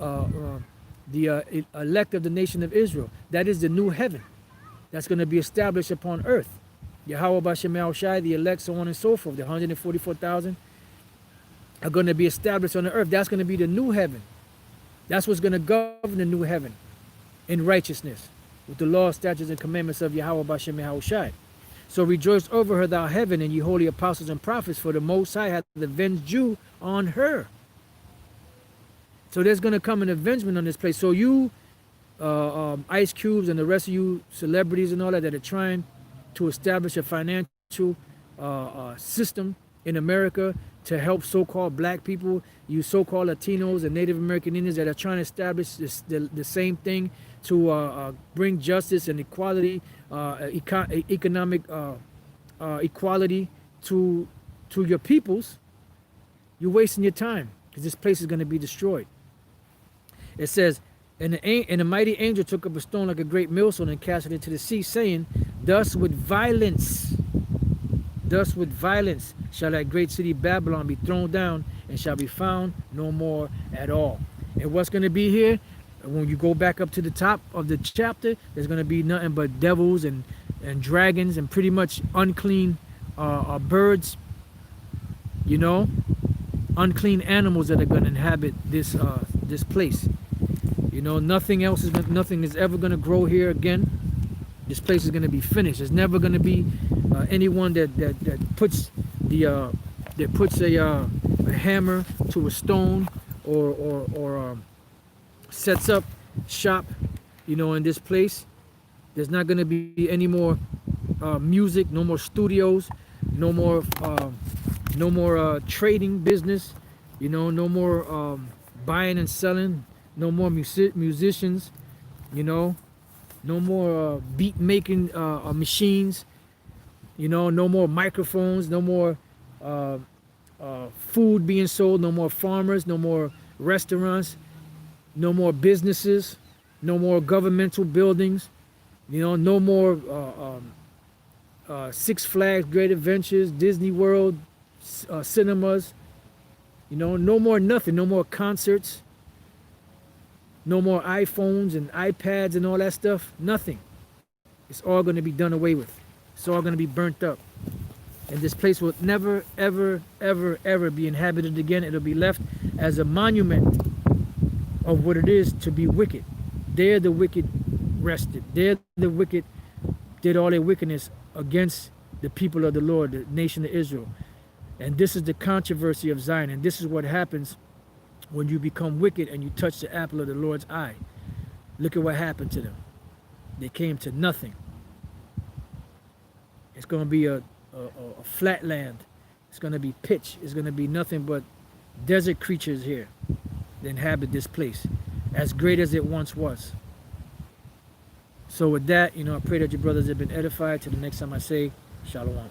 elect of the nation of Israel. That is the new heaven that's going to be established upon earth. Yahweh Bashem Yahushai, the elect, so on and so forth. The 144,000 are going to be established on the earth. That's going to be the new heaven. That's what's going to govern the new heaven in righteousness, with the law, statutes, and commandments of Yahweh Bashem Yahushai. So rejoice over her, thou heaven, and ye holy apostles and prophets, for the Most High hath avenged you on her. So there's going to come an avengement on this place. So you, Ice Cubes, and the rest of you celebrities and all that are trying to establish a financial system in America to help so-called black people, you so-called Latinos and Native American Indians that are trying to establish the same thing to bring justice and equality, economic equality to your peoples, you're wasting your time, because this place is going to be destroyed. It says, and a mighty angel took up a stone like a great millstone and cast it into the sea, saying, thus with violence shall that great city Babylon be thrown down, and shall be found no more at all. And what's going to be here, when you go back up to the top of the chapter, there's going to be nothing but devils and dragons and pretty much unclean birds, you know, unclean animals that are going to inhabit this place. You know, nothing is ever going to grow here again. This place is going to be finished. There's never going to be anyone that puts a hammer to a stone or sets up shop, you know, in this place. There's not going to be any more music, no more studios, no more trading business, you know, no more buying and selling, no more musicians, you know, no more beat making machines, you know, no more microphones, no more food being sold, no more farmers, no more restaurants, no more businesses, no more governmental buildings, you know, no more Six Flags, Great Adventures, Disney World, cinemas, you know, no more nothing, no more concerts, no more iPhones and iPads and all that stuff, nothing. It's all going to be done away with. It's all going to be burnt up. And this place will never, ever, ever, ever be inhabited again. It'll be left as a monument of what it is to be wicked. There the wicked rested. There the wicked did all their wickedness against the people of the Lord, the nation of Israel. And this is the controversy of Zion. And this is what happens when you become wicked and you touch the apple of the Lord's eye. Look at what happened to them. They came to nothing. It's going to be a flat land. It's going to be pitch. It's going to be nothing but desert creatures here that inhabit this place, as great as it once was. So with that, you know, I pray that your brothers have been edified. Till the next time I say, Shalom.